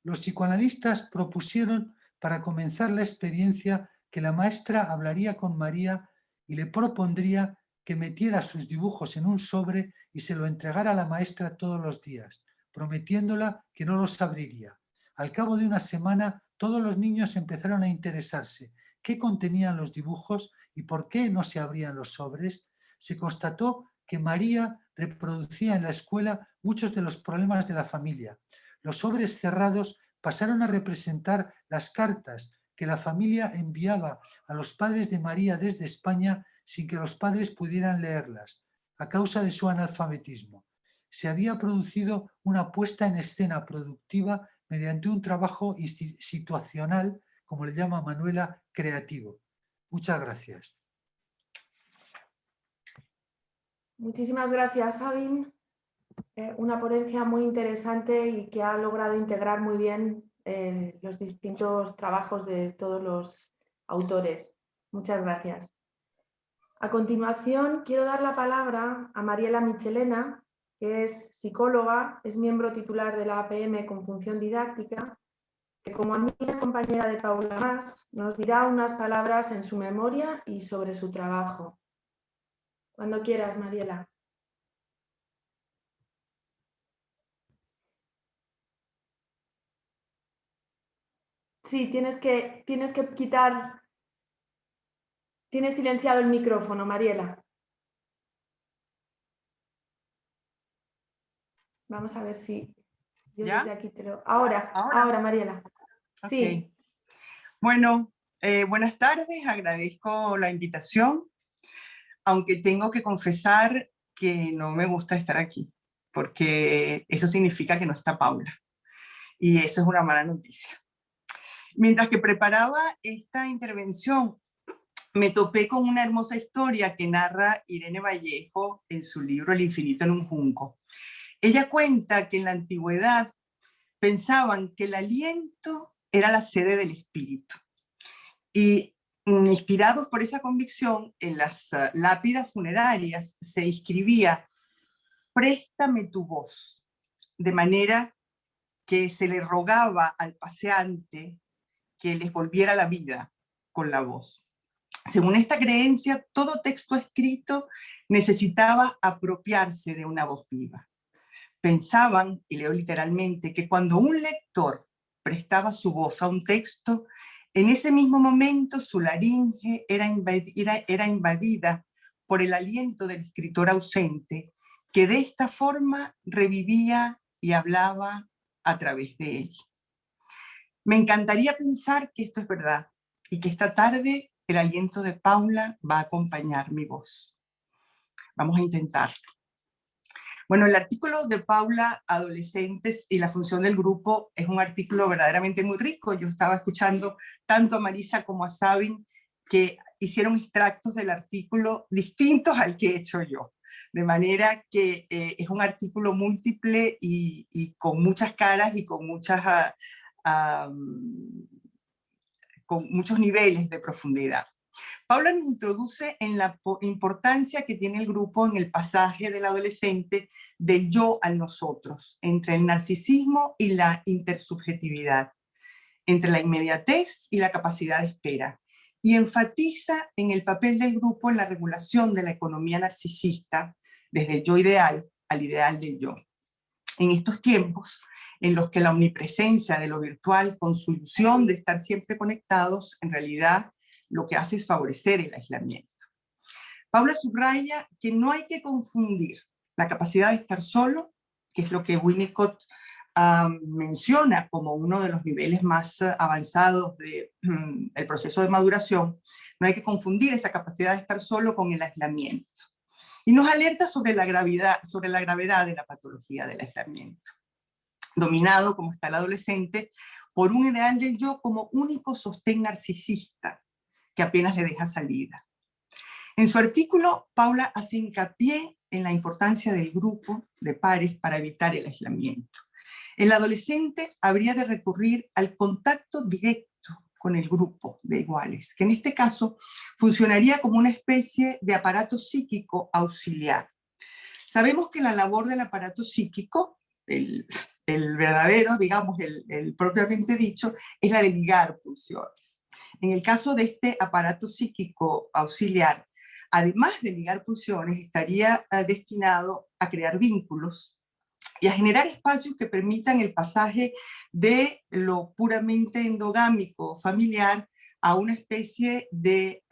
Los psicoanalistas propusieron para comenzar la experiencia que la maestra hablaría con María y le propondría que metiera sus dibujos en un sobre y se lo entregara a la maestra todos los días, prometiéndola que no los abriría. Al cabo de una semana, todos los niños empezaron a interesarse qué contenían los dibujos y por qué no se abrían los sobres. Se constató que María reproducía en la escuela muchos de los problemas de la familia. Los sobres cerrados pasaron a representar las cartas que la familia enviaba a los padres de María desde España sin que los padres pudieran leerlas, a causa de su analfabetismo. Se había producido una puesta en escena productiva mediante un trabajo situacional, como le llama Manuela, creativo. Muchas gracias. Muchísimas gracias, Sabin. Una ponencia muy interesante y que ha logrado integrar muy bien los distintos trabajos de todos los autores. Muchas gracias. A continuación, quiero dar la palabra a Mariela Michelena, que es psicóloga, es miembro titular de la APM con función didáctica, que como amiga y compañera de Paula Mas, nos dirá unas palabras en su memoria y sobre su trabajo. Cuando quieras, Mariela. Sí, tienes que quitar... Tienes silenciado el micrófono, Mariela. Vamos a ver si yo ¿Ya? desde aquí te lo... Ahora, Mariela. Sí. Okay. Bueno, buenas tardes, agradezco la invitación, aunque tengo que confesar que no me gusta estar aquí, porque eso significa que no está Paula, y eso es una mala noticia. Mientras que preparaba esta intervención, me topé con una hermosa historia que narra Irene Vallejo en su libro El infinito en un junco. Ella cuenta que en la antigüedad pensaban que el aliento era la sede del espíritu. Y inspirados por esa convicción, en las lápidas funerarias se escribía: préstame tu voz, de manera que se le rogaba al paseante que les volviera la vida con la voz. Según esta creencia, todo texto escrito necesitaba apropiarse de una voz viva. Pensaban, y leo literalmente, que cuando un lector prestaba su voz a un texto, en ese mismo momento su laringe era invadida por el aliento del escritor ausente, que de esta forma revivía y hablaba a través de él. Me encantaría pensar que esto es verdad y que esta tarde el aliento de Paula va a acompañar mi voz. Vamos a intentarlo. Bueno, el artículo de Paula, Adolescentes y la función del grupo, es un artículo verdaderamente muy rico. Yo estaba escuchando tanto a Marisa como a Sabin que hicieron extractos del artículo distintos al que he hecho yo. De manera que es un artículo múltiple y con muchas caras y con muchos niveles de profundidad. Paula nos introduce en la importancia que tiene el grupo en el pasaje del adolescente del yo al nosotros, entre el narcisismo y la intersubjetividad, entre la inmediatez y la capacidad de espera, y enfatiza en el papel del grupo en la regulación de la economía narcisista, desde el yo ideal al ideal del yo. En estos tiempos, en los que la omnipresencia de lo virtual, con su ilusión de estar siempre conectados, en realidad lo que hace es favorecer el aislamiento. Paula subraya que no hay que confundir la capacidad de estar solo, que es lo que Winnicott menciona como uno de los niveles más avanzados del proceso de maduración. No hay que confundir esa capacidad de estar solo con el aislamiento. Y nos alerta sobre la gravedad de la patología del aislamiento, dominado, como está el adolescente, por un ideal del yo como único sostén narcisista, que apenas le deja salida. En su artículo, Paula hace hincapié en la importancia del grupo de pares para evitar el aislamiento. El adolescente habría de recurrir al contacto directo con el grupo de iguales, que en este caso funcionaría como una especie de aparato psíquico auxiliar. Sabemos que la labor del aparato psíquico, el verdadero, digamos, el propiamente dicho, es la de ligar pulsiones. En el caso de este aparato psíquico auxiliar, además de ligar pulsiones, estaría destinado a crear vínculos y a generar espacios que permitan el pasaje de lo puramente endogámico familiar a una especie de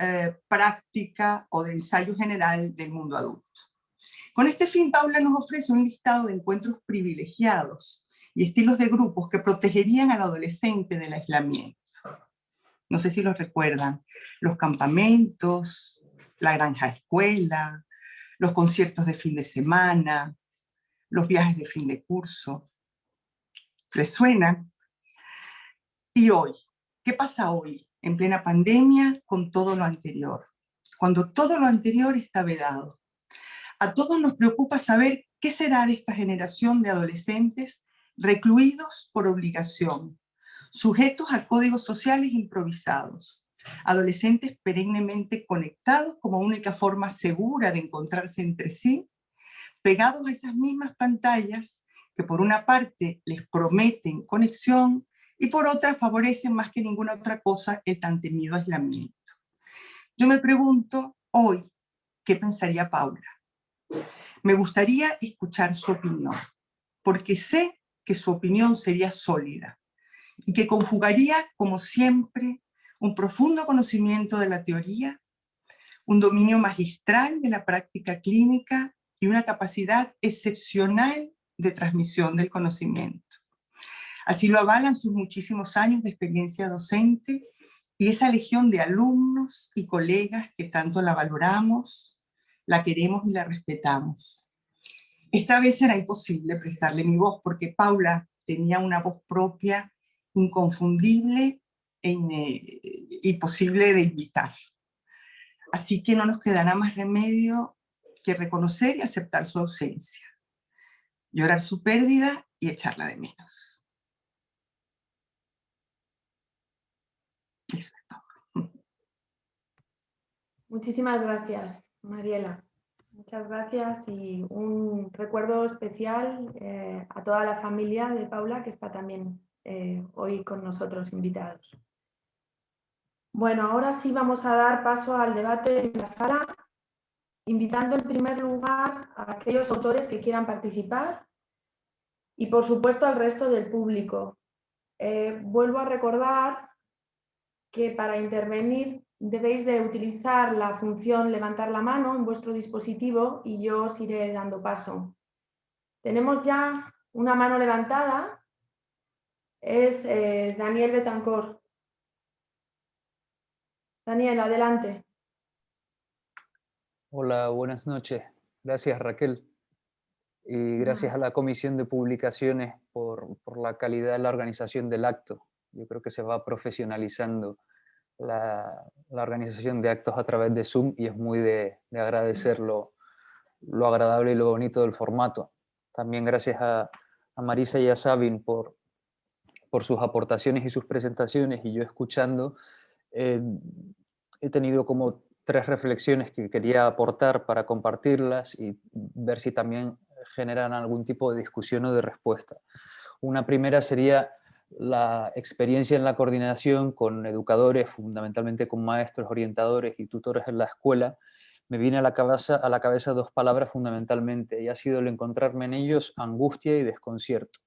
práctica o de ensayo general del mundo adulto. Con este fin, Paula nos ofrece un listado de encuentros privilegiados y estilos de grupos que protegerían al adolescente del aislamiento. No sé si los recuerdan, los campamentos, la granja escuela, los conciertos de fin de semana, los viajes de fin de curso. ¿Les suena? Y hoy, ¿qué pasa hoy, en plena pandemia, con todo lo anterior? Cuando todo lo anterior está vedado. A todos nos preocupa saber qué será de esta generación de adolescentes recluidos por obligación, sujetos a códigos sociales improvisados, adolescentes perennemente conectados como única forma segura de encontrarse entre sí, pegados a esas mismas pantallas que por una parte les prometen conexión y por otra favorecen más que ninguna otra cosa el tan temido aislamiento. Yo me pregunto hoy, ¿qué pensaría Paula? Me gustaría escuchar su opinión, porque sé que su opinión sería sólida y que conjugaría, como siempre, un profundo conocimiento de la teoría, un dominio magistral de la práctica clínica y una capacidad excepcional de transmisión del conocimiento. Así lo avalan sus muchísimos años de experiencia docente y esa legión de alumnos y colegas que tanto la valoramos, la queremos y la respetamos. Esta vez será imposible prestarle mi voz porque Paula tenía una voz propia, inconfundible e imposible de imitar. Así que no nos quedará más remedio que reconocer y aceptar su ausencia, llorar su pérdida y echarla de menos. Eso es todo. Muchísimas gracias, Mariela. Muchas gracias y un recuerdo especial a toda la familia de Paula que está también hoy con nosotros invitados. Bueno, ahora sí vamos a dar paso al debate en la sala, invitando en primer lugar a aquellos autores que quieran participar y por supuesto al resto del público. Vuelvo a recordar que para intervenir debéis de utilizar la función levantar la mano en vuestro dispositivo y yo os iré dando paso. Tenemos ya una mano levantada, es Daniel Betancor. Daniel, adelante. Hola, buenas noches. Gracias, Raquel. Y gracias a la Comisión de Publicaciones por la calidad de la organización del acto. Yo creo que se va profesionalizando la organización de actos a través de Zoom y es muy de agradecer lo agradable y lo bonito del formato. También gracias a Marisa y a Sabin por sus aportaciones y sus presentaciones, y yo escuchando he tenido como 3 reflexiones que quería aportar para compartirlas y ver si también generan algún tipo de discusión o de respuesta. Una primera sería la experiencia en la coordinación con educadores, fundamentalmente con maestros, orientadores y tutores en la escuela. Me viene a la cabeza 2 palabras fundamentalmente, y ha sido el encontrarme en ellos angustia y desconcierto.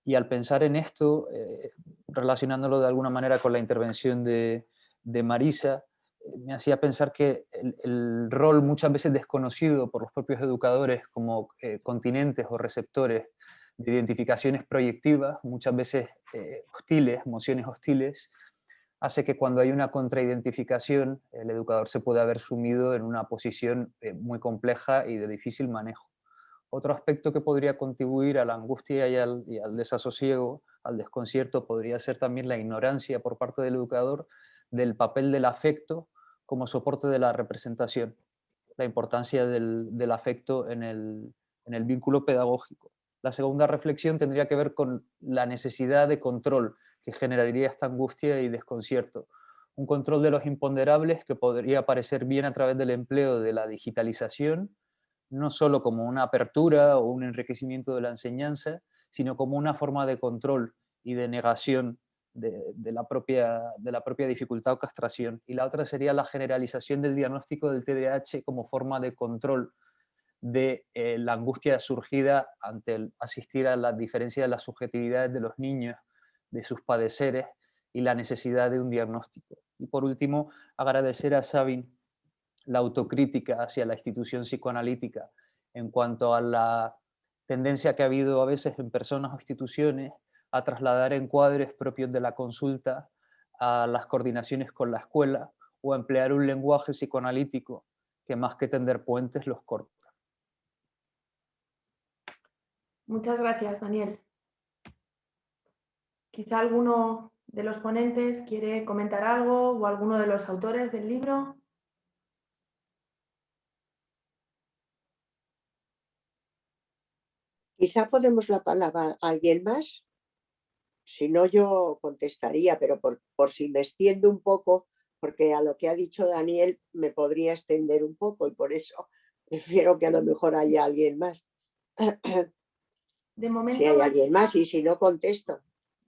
Y al pensar en esto, relacionándolo de alguna manera con la intervención de Marisa, me hacía pensar que el rol muchas veces desconocido por los propios educadores como continentes o receptores de identificaciones proyectivas, muchas veces hostiles, emociones hostiles, hace que cuando hay una contraidentificación el educador se pueda ver sumido en una posición muy compleja y de difícil manejo. Otro aspecto que podría contribuir a la angustia y al desasosiego, al desconcierto, podría ser también la ignorancia por parte del educador del papel del afecto como soporte de la representación, la importancia del afecto en el vínculo pedagógico. La segunda reflexión tendría que ver con la necesidad de control que generaría esta angustia y desconcierto. Un control de los imponderables que podría aparecer bien a través del empleo de la digitalización, no solo como una apertura o un enriquecimiento de la enseñanza, sino como una forma de control y de negación de la propia dificultad o castración. Y la otra sería la generalización del diagnóstico del TDAH como forma de control de la angustia surgida ante el asistir a la diferencia de las subjetividades de los niños, de sus padeceres y la necesidad de un diagnóstico. Y por último, agradecer a Sabin la autocrítica hacia la institución psicoanalítica en cuanto a la tendencia que ha habido a veces en personas o instituciones a trasladar encuadres propios de la consulta a las coordinaciones con la escuela o a emplear un lenguaje psicoanalítico que más que tender puentes los corta. Muchas gracias, Daniel. Quizá alguno de los ponentes quiere comentar algo o alguno de los autores del libro. Quizá podemos la palabra a alguien más. Si no, yo contestaría, pero por si me extiendo un poco, porque a lo que ha dicho Daniel me podría extender un poco y por eso prefiero que a lo mejor haya alguien más. De momento, Si hay alguien más y si no, contesto.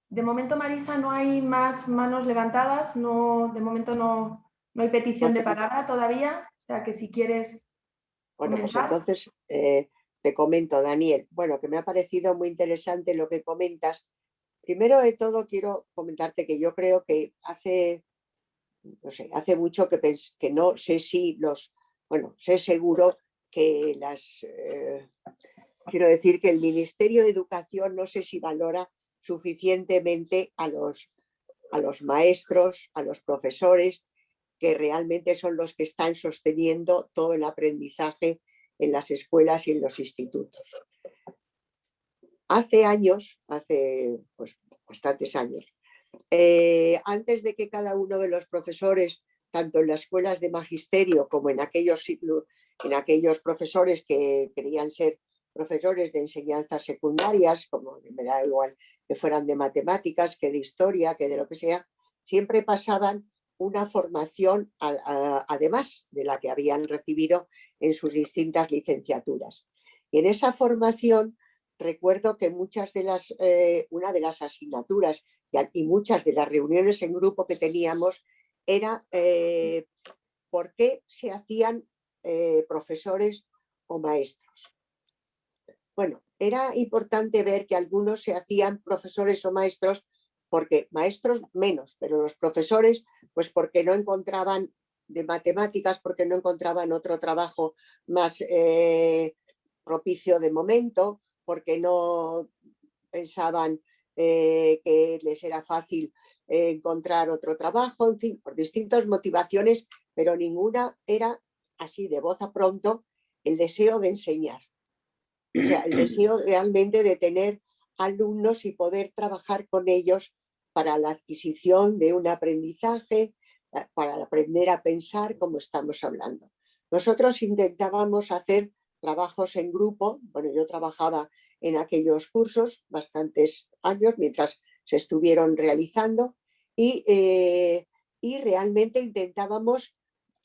De momento, Marisa, no hay más manos levantadas, no, de momento no hay petición de palabra todavía, o sea que si quieres Bueno, pues comentar. entonces te comento, Daniel. Bueno, que me ha parecido muy interesante lo que comentas. Primero de todo quiero comentarte que yo creo que hace mucho que no sé si sé seguro que quiero decir que el Ministerio de Educación no sé si valora suficientemente a los maestros, a los profesores, que realmente son los que están sosteniendo todo el aprendizaje en las escuelas y en los institutos. Hace años, bastantes años, antes de que cada uno de los profesores, tanto en las escuelas de magisterio como en aquellos profesores que querían ser profesores de enseñanzas secundarias, como me da igual que fueran de matemáticas, que de historia, que de lo que sea, siempre pasaban una formación además de la que habían recibido en sus distintas licenciaturas. Y en esa formación recuerdo que una de las asignaturas y muchas de las reuniones en grupo que teníamos era por qué se hacían profesores o maestros. Bueno, era importante ver que algunos se hacían profesores o maestros porque maestros menos, pero los profesores pues porque no encontraban de matemáticas, porque no encontraban otro trabajo más propicio de momento, porque no pensaban que les era fácil encontrar otro trabajo, en fin, por distintas motivaciones, pero ninguna era así de voz a pronto el deseo de enseñar. O sea, el deseo realmente de tener alumnos y poder trabajar con ellos para la adquisición de un aprendizaje, para aprender a pensar como estamos hablando. Nosotros intentábamos hacer trabajos en grupo. Bueno, yo trabajaba en aquellos cursos bastantes años mientras se estuvieron realizando y realmente intentábamos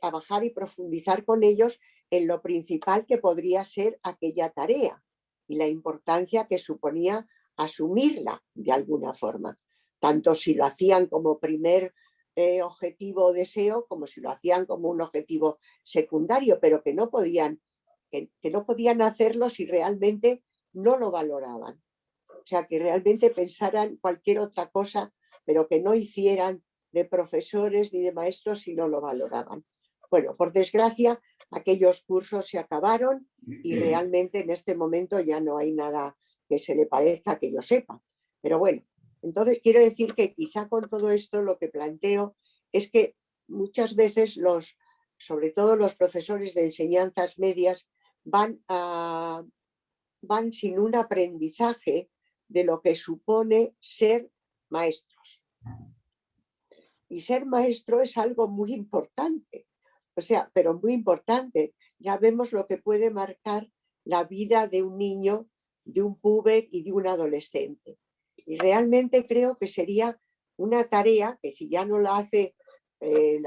trabajar y profundizar con ellos en lo principal que podría ser aquella tarea y la importancia que suponía asumirla de alguna forma, tanto si lo hacían como primer objetivo o deseo, como si lo hacían como un objetivo secundario, pero que no podían hacerlo si realmente no lo valoraban. O sea, que realmente pensaran cualquier otra cosa, pero que no hicieran de profesores ni de maestros si no lo valoraban. Bueno, por desgracia, aquellos cursos se acabaron y realmente en este momento ya no hay nada que se le parezca que yo sepa. Pero bueno, entonces quiero decir que quizá con todo esto lo que planteo es que muchas veces sobre todo los profesores de enseñanzas medias van sin un aprendizaje de lo que supone ser maestros. Y ser maestro es algo muy importante. O sea, pero muy importante. Ya vemos lo que puede marcar la vida de un niño, de un puber y de un adolescente. Y realmente creo que sería una tarea que si ya no la hace el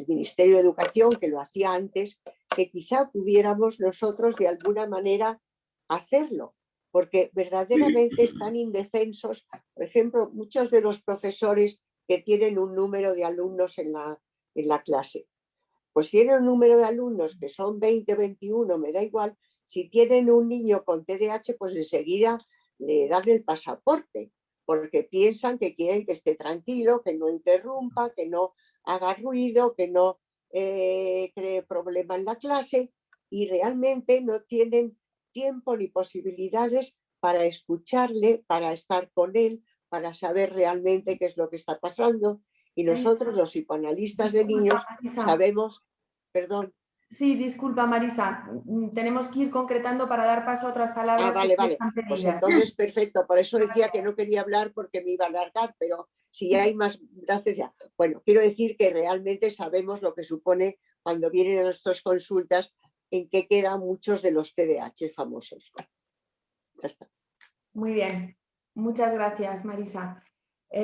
Ministerio de Educación, que lo hacía antes, que quizá pudiéramos nosotros de alguna manera hacerlo, porque verdaderamente están indefensos. Por ejemplo, muchos de los profesores que tienen un número de alumnos en la clase, pues tienen un número de alumnos que son 20, 21, me da igual. Si tienen un niño con TDAH, pues enseguida le dan el pasaporte, porque piensan que quieren que esté tranquilo, que no interrumpa, que no haga ruido, que no cree problema en la clase, y realmente no tienen tiempo ni posibilidades para escucharle, para estar con él, para saber realmente qué es lo que está pasando. Y nosotros, los psicoanalistas de niños, sabemos, perdón. Sí, disculpa, Marisa, tenemos que ir concretando para dar paso a otras palabras. Vale, que vale. están Pues pedidas. entonces, perfecto. Por eso decía que no quería hablar porque me iba a alargar, pero si hay más, gracias ya. Bueno, quiero decir que realmente sabemos lo que supone cuando vienen a nuestras consultas, en qué quedan muchos de los TDAH famosos. Ya está. Muy bien, muchas gracias, Marisa.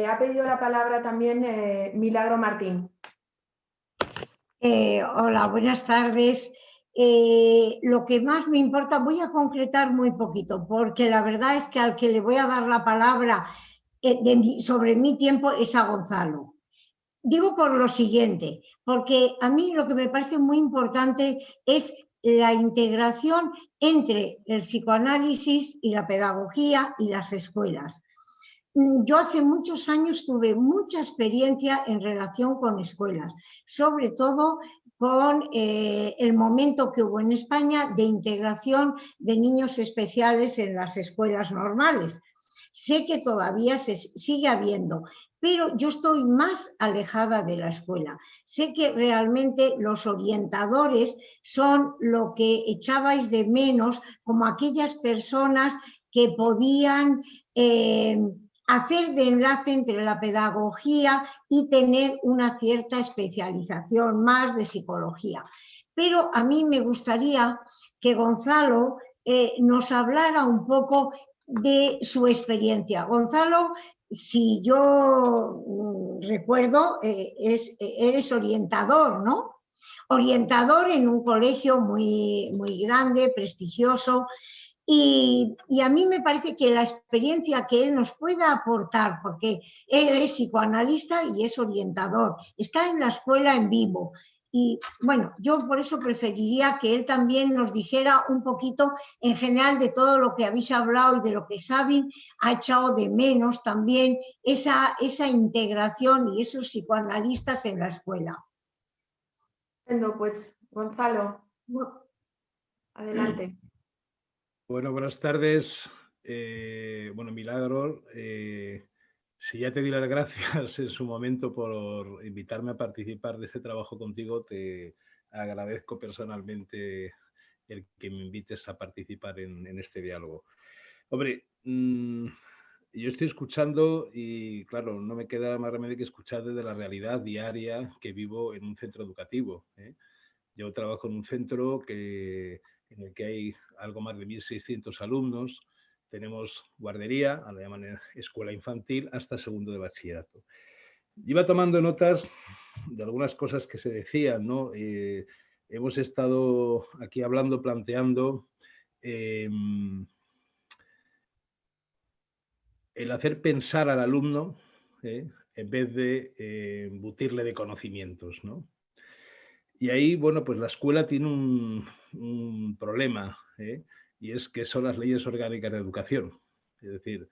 Ha pedido la palabra también Milagro Martín. Hola, buenas tardes. Lo que más me importa, voy a concretar muy poquito, porque la verdad es que al que le voy a dar la palabra sobre mi tiempo es a Gonzalo. Digo por lo siguiente, porque a mí lo que me parece muy importante es la integración entre el psicoanálisis y la pedagogía y las escuelas. Yo hace muchos años tuve mucha experiencia en relación con escuelas, sobre todo con el momento que hubo en España de integración de niños especiales en las escuelas normales. Sé que todavía se sigue habiendo, pero yo estoy más alejada de la escuela. Sé que realmente los orientadores son lo que echabais de menos, como aquellas personas que podían hacer de enlace entre la pedagogía y tener una cierta especialización más de psicología. Pero a mí me gustaría que Gonzalo nos hablara un poco de su experiencia. Gonzalo, si yo recuerdo, eres orientador, ¿no? Orientador en un colegio muy, muy grande, prestigioso. Y a mí me parece que la experiencia que él nos pueda aportar, porque él es psicoanalista y es orientador, está en la escuela en vivo. Y bueno, yo por eso preferiría que él también nos dijera un poquito en general de todo lo que habéis hablado y de lo que Sabin ha echado de menos también esa integración y esos psicoanalistas en la escuela. Bueno, pues Gonzalo, adelante. Bueno, buenas tardes. Bueno, Milagro, si ya te di las gracias en su momento por invitarme a participar de este trabajo contigo, te agradezco personalmente el que me invites a participar en este diálogo. Hombre, yo estoy escuchando y, claro, no me queda más remedio que escuchar desde la realidad diaria que vivo en un centro educativo, ¿eh? Yo trabajo en un centro en el que hay algo más de 1.600 alumnos. Tenemos guardería, a la llaman escuela infantil, hasta segundo de bachillerato. Iba tomando notas de algunas cosas que se decían, ¿no? Hemos estado aquí hablando, planteando el hacer pensar al alumno en vez de embutirle de conocimientos, ¿no? Y ahí, bueno, pues la escuela tiene un problema, y es que son las leyes orgánicas de educación. Es decir,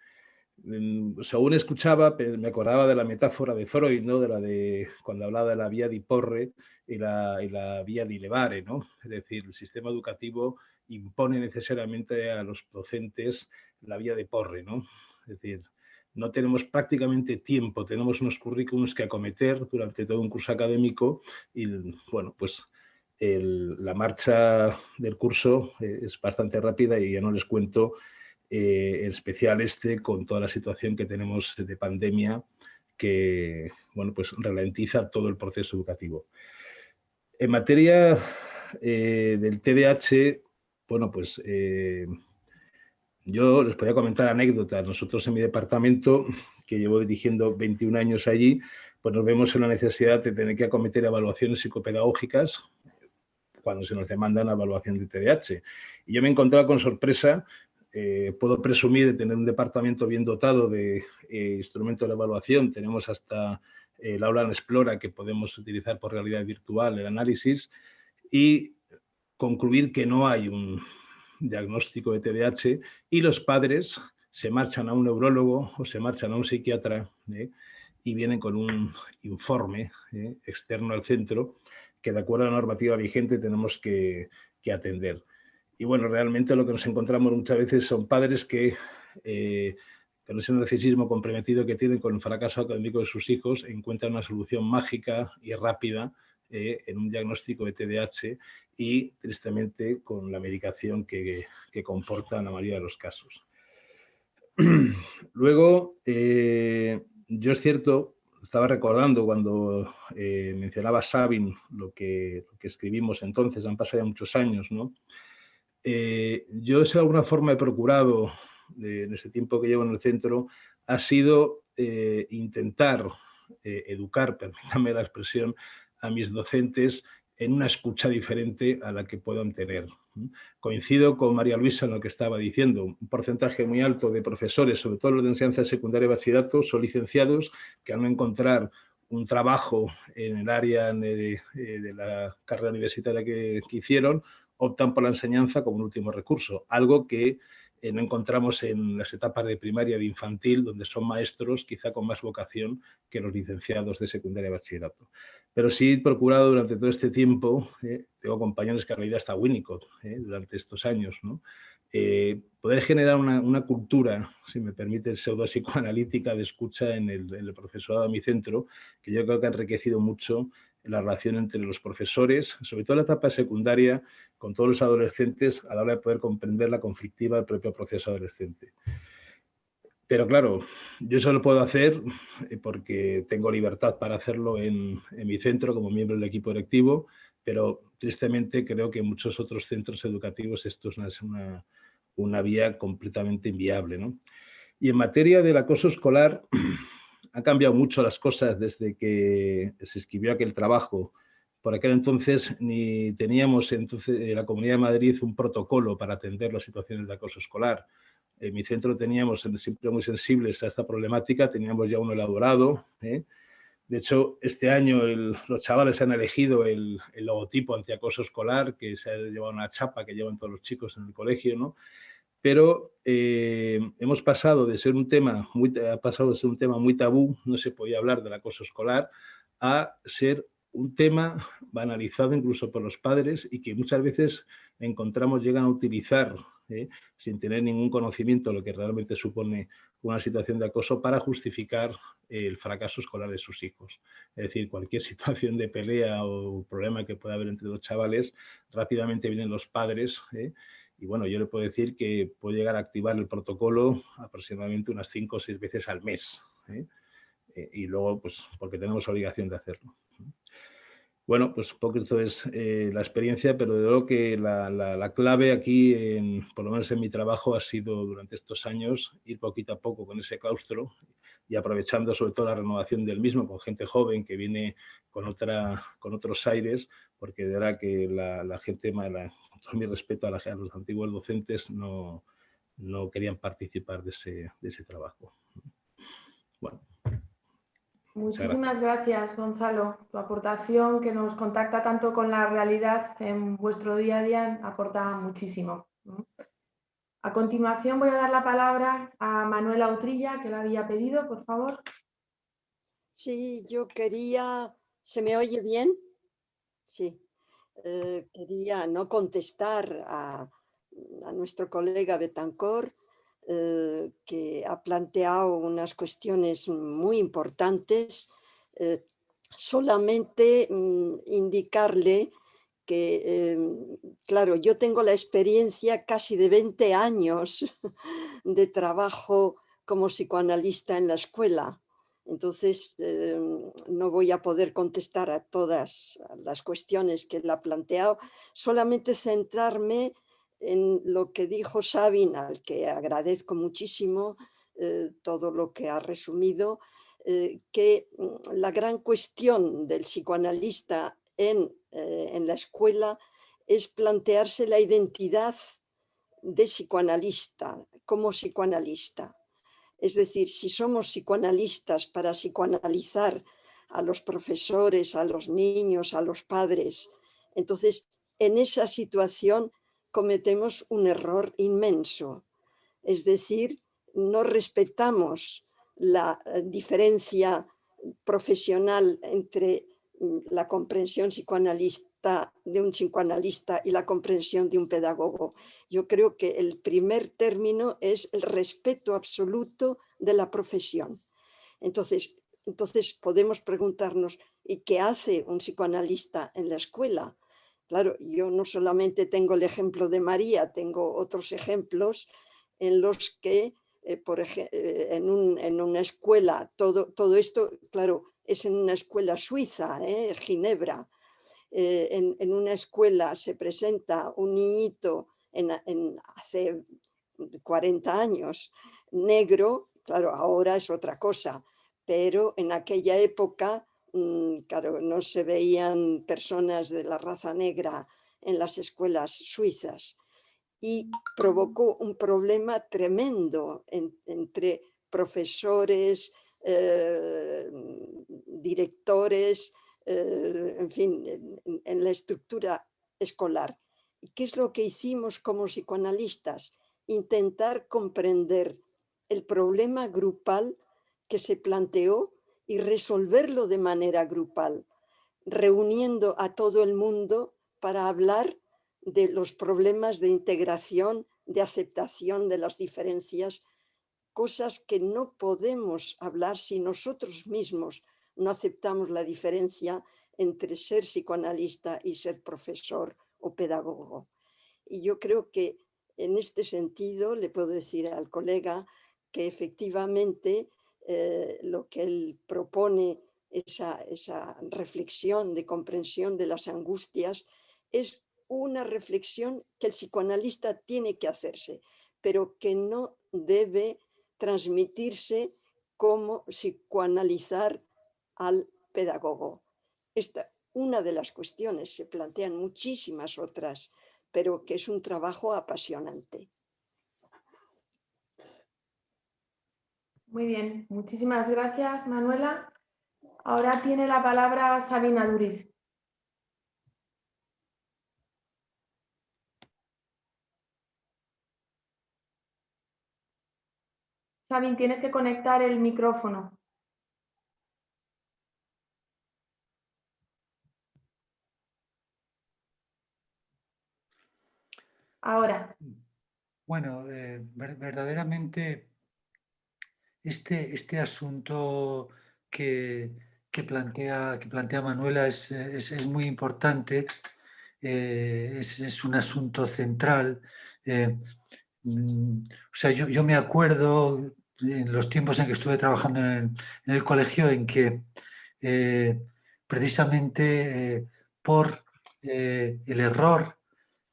según escuchaba, me acordaba de la metáfora de Freud, ¿no? De la de cuando hablaba de la vía di porre y la vía di levare, ¿no? Es decir, el sistema educativo impone necesariamente a los docentes la vía de porre, ¿no? Es decir, no tenemos prácticamente tiempo, tenemos unos currículums que acometer durante todo un curso académico y, bueno, pues la marcha del curso es bastante rápida y ya no les cuento en especial con toda la situación que tenemos de pandemia que, bueno, pues ralentiza todo el proceso educativo. En materia del TDAH, bueno, pues yo les podría comentar anécdotas. Nosotros en mi departamento, que llevo dirigiendo 21 años allí, pues nos vemos en la necesidad de tener que acometer evaluaciones psicopedagógicas cuando se nos demanda una evaluación de TDAH. Y yo me he encontrado con sorpresa, puedo presumir de tener un departamento bien dotado de instrumentos de evaluación. Tenemos hasta el aula en Explora que podemos utilizar por realidad virtual, el análisis, y concluir que no hay un diagnóstico de TDAH y los padres se marchan a un neurólogo o se marchan a un psiquiatra y vienen con un informe externo al centro que de acuerdo a la normativa vigente tenemos que atender. Y bueno, realmente lo que nos encontramos muchas veces son padres que con ese narcisismo comprometido que tienen con el fracaso académico de sus hijos, encuentran una solución mágica y rápida en un diagnóstico de TDAH y, tristemente, con la medicación que comporta en la mayoría de los casos. Luego, yo es cierto, estaba recordando cuando mencionaba Sabin lo que escribimos entonces, han pasado ya muchos años, ¿no? Yo de alguna forma he procurado, en este tiempo que llevo en el centro, ha sido intentar educar, permítame la expresión, a mis docentes en una escucha diferente a la que puedan tener. Coincido con María Luisa en lo que estaba diciendo. Un porcentaje muy alto de profesores, sobre todo los de enseñanza secundaria y bachillerato, son licenciados que al no encontrar un trabajo en el área de la carrera universitaria que hicieron, optan por la enseñanza como un último recurso, algo que no encontramos en las etapas de primaria, de infantil, donde son maestros quizá con más vocación que los licenciados de secundaria y bachillerato. Pero sí he procurado durante todo este tiempo, tengo compañeros que han leído hasta Winnicott durante estos años, ¿no? Poder generar una cultura, si me permite, pseudo-psicoanalítica de escucha en el profesorado de mi centro, que yo creo que ha enriquecido mucho la relación entre los profesores, sobre todo en la etapa secundaria, con todos los adolescentes a la hora de poder comprender la conflictiva del propio proceso adolescente. Pero claro, yo eso lo puedo hacer porque tengo libertad para hacerlo en mi centro como miembro del equipo directivo, pero tristemente creo que en muchos otros centros educativos esto es una vía completamente inviable, ¿no? Y en materia del acoso escolar, han cambiado mucho las cosas desde que se escribió aquel trabajo. Por aquel entonces ni teníamos en la Comunidad de Madrid un protocolo para atender las situaciones de acoso escolar. En mi centro teníamos, siempre muy sensibles a esta problemática, teníamos ya uno elaborado. De hecho, este año los chavales han elegido el logotipo antiacoso escolar, que se ha llevado una chapa que llevan todos los chicos en el colegio, ¿no? Pero hemos pasado de ser un tema muy tabú, no se podía hablar del acoso escolar, a ser un tema banalizado incluso por los padres y que muchas veces encontramos llegan a utilizar sin tener ningún conocimiento de lo que realmente supone una situación de acoso para justificar el fracaso escolar de sus hijos. Es decir, cualquier situación de pelea o problema que pueda haber entre dos chavales, rápidamente vienen los padres. Y bueno, yo le puedo decir que puedo llegar a activar el protocolo aproximadamente unas 5 o 6 veces al mes. Y luego, pues, porque tenemos obligación de hacerlo. Bueno, pues un poco esto es la experiencia, pero de luego que la clave aquí, por lo menos en mi trabajo, ha sido durante estos años ir poquito a poco con ese claustro y aprovechando sobre todo la renovación del mismo con gente joven que viene con otros aires, porque de verdad que la gente, con todo mi respeto a los antiguos docentes, no querían participar de ese trabajo. Bueno. Muchísimas gracias, Gonzalo. Tu aportación, que nos contacta tanto con la realidad en vuestro día a día, aporta muchísimo. A continuación voy a dar la palabra a Manuela Utrilla, que la había pedido, por favor. Sí, yo quería... ¿Se me oye bien? Sí. Quería no contestar a nuestro colega Betancor, que ha planteado unas cuestiones muy importantes, solamente indicarle que, claro, yo tengo la experiencia casi de 20 años de trabajo como psicoanalista en la escuela. Entonces, no voy a poder contestar a todas las cuestiones que él ha planteado, solamente centrarme en lo que dijo Sabin, al que agradezco muchísimo todo lo que ha resumido, que la gran cuestión del psicoanalista en la escuela es plantearse la identidad de psicoanalista, como psicoanalista. Es decir, si somos psicoanalistas para psicoanalizar a los profesores, a los niños, a los padres, entonces en esa situación cometemos un error inmenso. Es decir, no respetamos la diferencia profesional entre la comprensión psicoanalista de un psicoanalista y la comprensión de un pedagogo. Yo creo que el primer término es el respeto absoluto de la profesión. Entonces podemos preguntarnos, ¿y qué hace un psicoanalista en la escuela? Claro, yo no solamente tengo el ejemplo de María, tengo otros ejemplos en los que, por ejemplo, en una escuela, todo esto, claro, es en una escuela suiza, Ginebra. En una escuela se presenta un niñito hace 40 años, negro, claro, ahora es otra cosa, pero en aquella época, claro, no se veían personas de la raza negra en las escuelas suizas y provocó un problema tremendo entre profesores, directores, en fin, en la estructura escolar. ¿Qué es lo que hicimos como psicoanalistas? Intentar comprender el problema grupal que se planteó y resolverlo de manera grupal, reuniendo a todo el mundo para hablar de los problemas de integración, de aceptación de las diferencias, cosas que no podemos hablar si nosotros mismos no aceptamos la diferencia entre ser psicoanalista y ser profesor o pedagogo. Y yo creo que en este sentido le puedo decir al colega que efectivamente lo que él propone, esa reflexión de comprensión de las angustias, es una reflexión que el psicoanalista tiene que hacerse, pero que no debe transmitirse como psicoanalizar al pedagogo. Esta una de las cuestiones, se plantean muchísimas otras, pero que es un trabajo apasionante. Muy bien, muchísimas gracias, Manuela. Ahora tiene la palabra Sabina Duriz. Sabin, tienes que conectar el micrófono. Ahora. Bueno, verdaderamente este asunto que plantea Manuela es muy importante, es un asunto central. O sea, yo me acuerdo en los tiempos en que estuve trabajando en el colegio en que precisamente por el error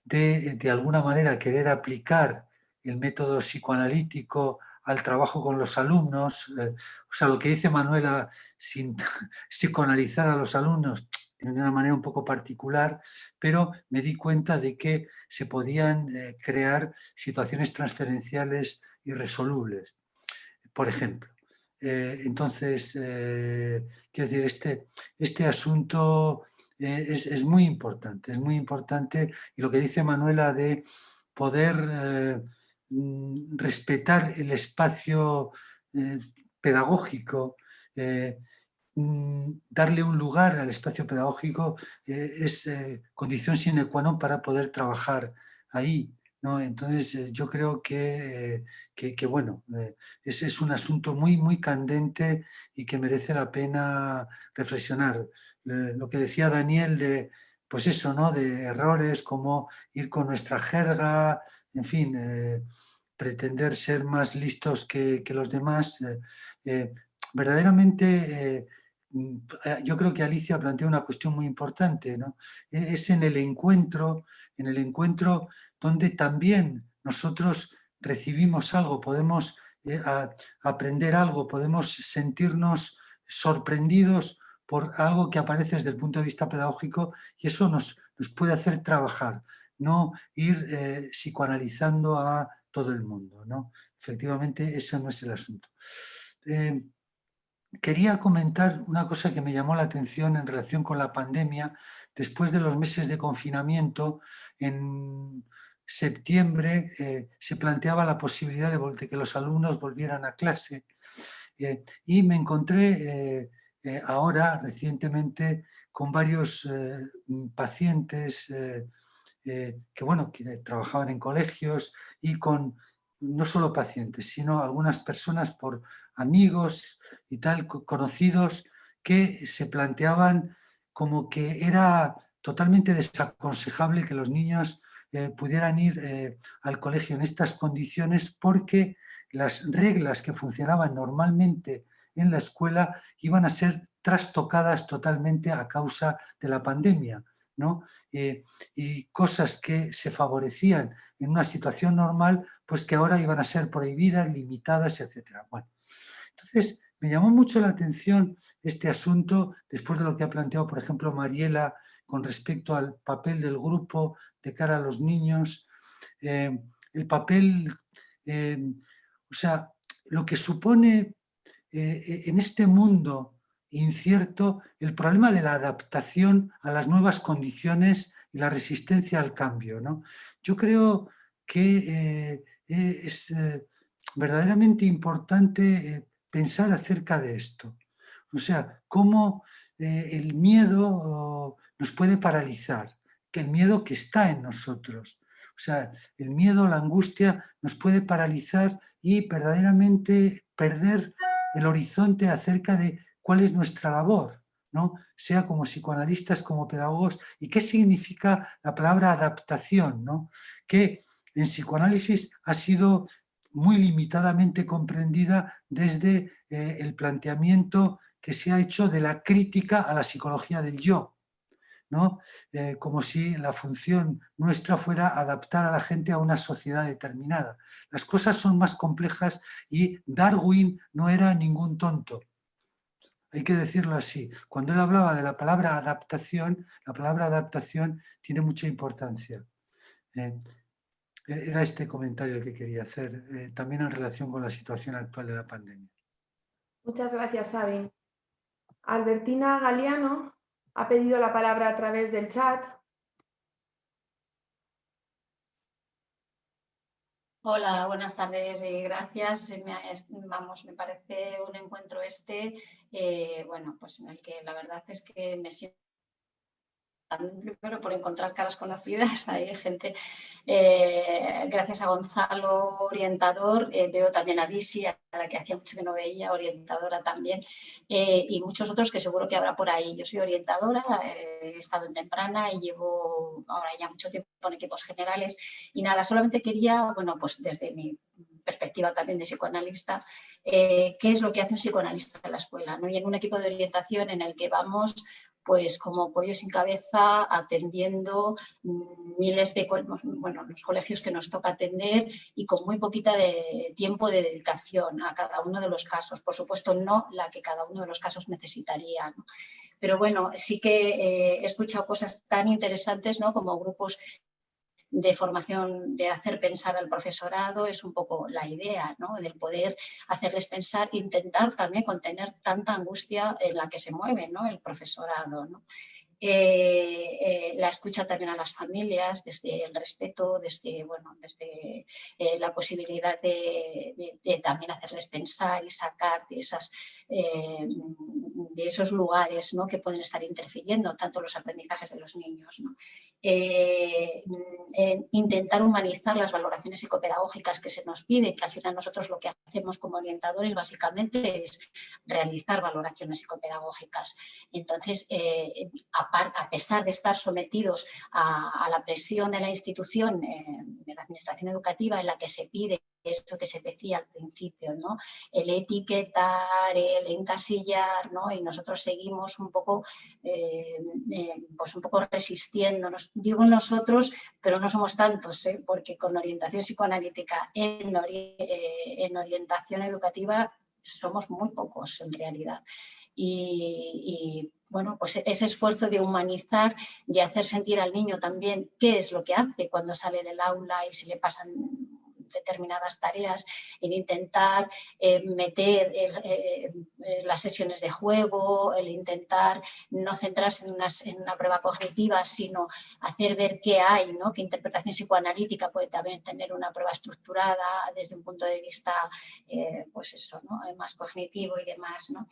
de alguna manera querer aplicar el método psicoanalítico al trabajo con los alumnos, o sea, lo que dice Manuela, sin psicoanalizar a los alumnos de una manera un poco particular, pero me di cuenta de que se podían crear situaciones transferenciales irresolubles, por ejemplo. Entonces, quiero decir, este asunto es muy importante y lo que dice Manuela de poder respetar el espacio pedagógico, darle un lugar al espacio pedagógico es condición sine qua non para poder trabajar ahí, ¿no? Entonces yo creo que bueno, ese es un asunto muy, muy candente y que merece la pena reflexionar. Lo que decía Daniel de, pues eso, ¿no? De errores como ir con nuestra jerga, en fin, pretender ser más listos que los demás. Verdaderamente yo creo que Alicia plantea una cuestión muy importante, ¿no? Es en el encuentro donde también nosotros recibimos algo, podemos aprender algo, podemos sentirnos sorprendidos por algo que aparece desde el punto de vista pedagógico y eso nos puede hacer trabajar, no ir psicoanalizando a todo el mundo, ¿no? Efectivamente, ese no es el asunto. Quería comentar una cosa que me llamó la atención en relación con la pandemia. Después de los meses de confinamiento, en septiembre se planteaba la posibilidad de que los alumnos volvieran a clase y me encontré ahora recientemente con varios pacientes que trabajaban en colegios y con no solo pacientes, sino algunas personas por amigos y tal, conocidos, que se planteaban como que era totalmente desaconsejable que los niños pudieran ir al colegio en estas condiciones porque las reglas que funcionaban normalmente en la escuela iban a ser trastocadas totalmente a causa de la pandemia, ¿no? Y cosas que se favorecían en una situación normal, pues que ahora iban a ser prohibidas, limitadas, etc. Bueno, entonces me llamó mucho la atención este asunto, después de lo que ha planteado, por ejemplo, Mariela, con respecto al papel del grupo de cara a los niños, el papel, o sea, lo que supone en este mundo incierto el problema de la adaptación a las nuevas condiciones y la resistencia al cambio, ¿no? Yo creo que es verdaderamente importante pensar acerca de esto. O sea, cómo el miedo nos puede paralizar, que el miedo que está en nosotros. O sea, el miedo, la angustia nos puede paralizar y verdaderamente perder el horizonte acerca de cuál es nuestra labor, ¿no? Sea como psicoanalistas, como pedagogos, y qué significa la palabra adaptación, ¿no? Que en psicoanálisis ha sido muy limitadamente comprendida desde el planteamiento que se ha hecho de la crítica a la psicología del yo, ¿no? Como si la función nuestra fuera adaptar a la gente a una sociedad determinada. Las cosas son más complejas y Darwin no era ningún tonto. Hay que decirlo así. Cuando él hablaba de la palabra adaptación tiene mucha importancia. Era este comentario el que quería hacer, también en relación con la situación actual de la pandemia. Muchas gracias, Sabin. Albertina Galiano ha pedido la palabra a través del chat. Hola, buenas tardes y gracias. Me parece un encuentro bueno, pues en el que la verdad es que me siento primero por encontrar caras conocidas, hay gente, gracias a Gonzalo, orientador, veo también a Visi, a la que hacía mucho que no veía, orientadora también, y muchos otros que seguro que habrá por ahí. Yo soy orientadora, he estado en temprana y llevo ahora ya mucho tiempo en equipos generales y nada, solamente quería, bueno, pues desde mi perspectiva también de psicoanalista, qué es lo que hace un psicoanalista en la escuela, ¿no? Y en un equipo de orientación en el que vamos pues como pollo sin cabeza, atendiendo miles de, bueno, los colegios que nos toca atender y con muy poquita de tiempo de dedicación a cada uno de los casos. Por supuesto, no la que cada uno de los casos necesitaría, ¿no? Pero bueno, sí que he escuchado cosas tan interesantes, ¿no? Como grupos de formación, de hacer pensar al profesorado, es un poco la idea, ¿no? Del poder hacerles pensar, intentar también contener tanta angustia en la que se mueve, ¿no? El profesorado, ¿no? La escucha también a las familias, desde el respeto, desde, bueno, desde la posibilidad de también hacerles pensar y sacar de esos lugares, ¿no? Que pueden estar interfiriendo tanto los aprendizajes de los niños, ¿no? Intentar humanizar las valoraciones psicopedagógicas que se nos pide, que al final nosotros lo que hacemos como orientadores básicamente es realizar valoraciones psicopedagógicas. Entonces, a pesar de estar sometidos a la presión de la institución, de la administración educativa, en la que se pide esto que se decía al principio, ¿no? El etiquetar, el encasillar, ¿no? Y nosotros seguimos un poco, pues un poco resistiéndonos. Digo nosotros, pero no somos tantos, porque con orientación psicoanalítica en orientación educativa somos muy pocos en realidad. Y bueno, pues ese esfuerzo de humanizar, de hacer sentir al niño también qué es lo que hace cuando sale del aula y si le pasan determinadas tareas, en intentar meter las sesiones de juego, el intentar no centrarse en una prueba cognitiva, sino hacer ver qué hay, ¿no? Qué interpretación psicoanalítica puede también tener una prueba estructurada desde un punto de vista pues eso, ¿no? Más cognitivo y demás, ¿no?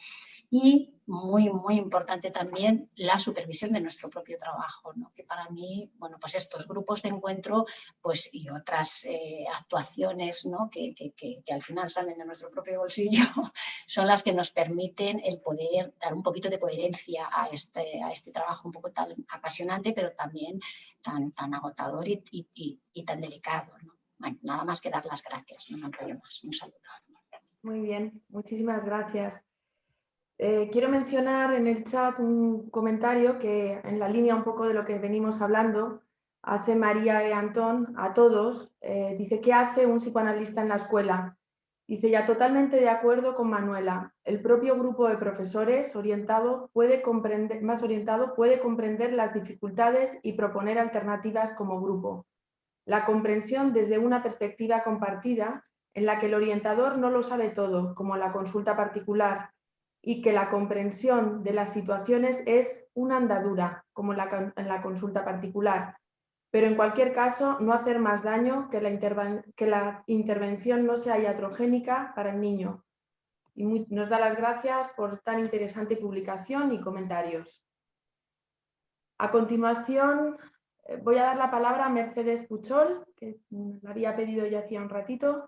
Y muy, muy importante también la supervisión de nuestro propio trabajo, ¿no? Que para mí, bueno, pues estos grupos de encuentro pues, y otras actuaciones, ¿no? que al final salen de nuestro propio bolsillo son las que nos permiten el poder dar un poquito de coherencia a este trabajo un poco tan apasionante, pero también tan agotador y tan delicado, ¿no? Bueno, nada más que dar las gracias, no me enrollo más. Un saludo. Muy bien, muchísimas gracias. Quiero mencionar en el chat un comentario que en la línea un poco de lo que venimos hablando hace María y Antón a todos. Dice, ¿qué hace un psicoanalista en la escuela? Dice, ya totalmente de acuerdo con Manuela. El propio grupo de profesores más orientado puede comprender las dificultades y proponer alternativas como grupo. La comprensión desde una perspectiva compartida en la que el orientador no lo sabe todo, como la consulta particular, y que la comprensión de las situaciones es una andadura, como en la consulta particular. Pero en cualquier caso, no hacer más daño que la intervención no sea iatrogénica para el niño. Y nos da las gracias por tan interesante publicación y comentarios. A continuación, voy a dar la palabra a Mercedes Puchol, que la había pedido ya hacía un ratito.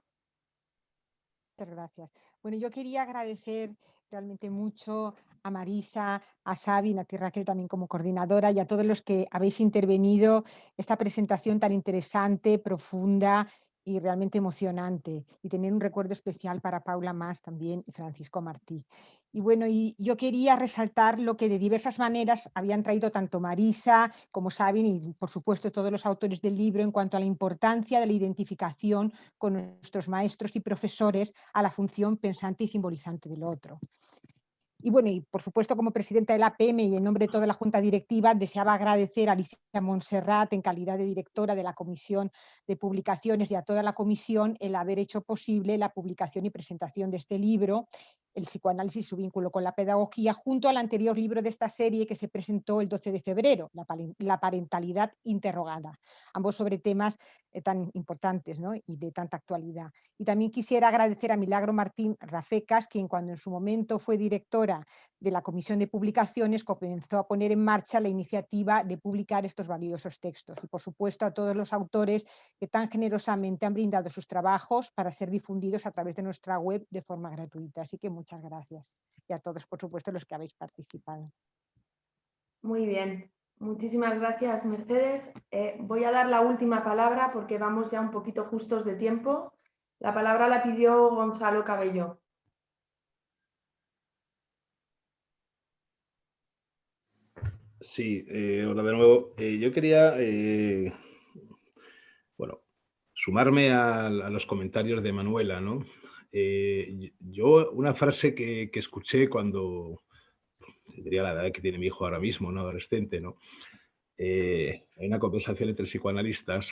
Muchas gracias. Bueno, yo quería agradecer realmente mucho a Marisa, a Xavi, a ti Raquel también como coordinadora y a todos los que habéis intervenido esta presentación tan interesante, profunda y realmente emocionante. Y tener un recuerdo especial para Paula Mas también y Francisco Martí. Y bueno, y yo quería resaltar lo que de diversas maneras habían traído tanto Marisa como Xavi y por supuesto todos los autores del libro en cuanto a la importancia de la identificación con nuestros maestros y profesores a la función pensante y simbolizante del otro. Y bueno, y por supuesto como presidenta de la APM y en nombre de toda la Junta Directiva deseaba agradecer a Alicia Montserrat en calidad de directora de la Comisión de Publicaciones y a toda la comisión el haber hecho posible la publicación y presentación de este libro, El psicoanálisis y su vínculo con la pedagogía, junto al anterior libro de esta serie que se presentó el 12 de febrero, La parentalidad interrogada, ambos sobre temas tan importantes, ¿no? Y de tanta actualidad. Y también quisiera agradecer a Milagro Martín Rafecas, quien cuando en su momento fue directora de la Comisión de Publicaciones comenzó a poner en marcha la iniciativa de publicar estos valiosos textos. Y por supuesto a todos los autores que tan generosamente han brindado sus trabajos para ser difundidos a través de nuestra web de forma gratuita. Así que muchas gracias. Y a todos, por supuesto, los que habéis participado. Muy bien. Muchísimas gracias, Mercedes. Voy a dar la última palabra porque vamos ya un poquito justos de tiempo. La palabra la pidió Gonzalo Cabello. Sí, hola de nuevo. Yo quería, bueno, sumarme a los comentarios de Manuela, ¿no? Yo, una frase que escuché cuando tendría la edad que tiene mi hijo ahora mismo, un adolescente, ¿no? Hay una conversación entre psicoanalistas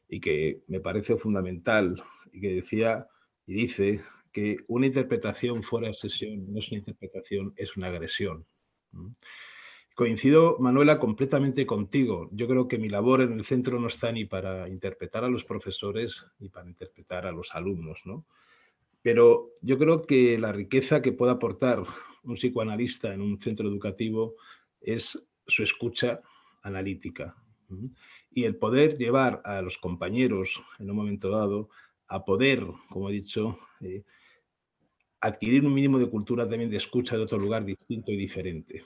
y que me parece fundamental y que decía y dice que una interpretación fuera de sesión no es una interpretación, es una agresión. Coincido, Manuela, completamente contigo. Yo creo que mi labor en el centro no está ni para interpretar a los profesores ni para interpretar a los alumnos, ¿no? Pero yo creo que la riqueza que puede aportar un psicoanalista en un centro educativo es su escucha analítica y el poder llevar a los compañeros en un momento dado a poder, como he dicho, adquirir un mínimo de cultura también de escucha de otro lugar distinto y diferente.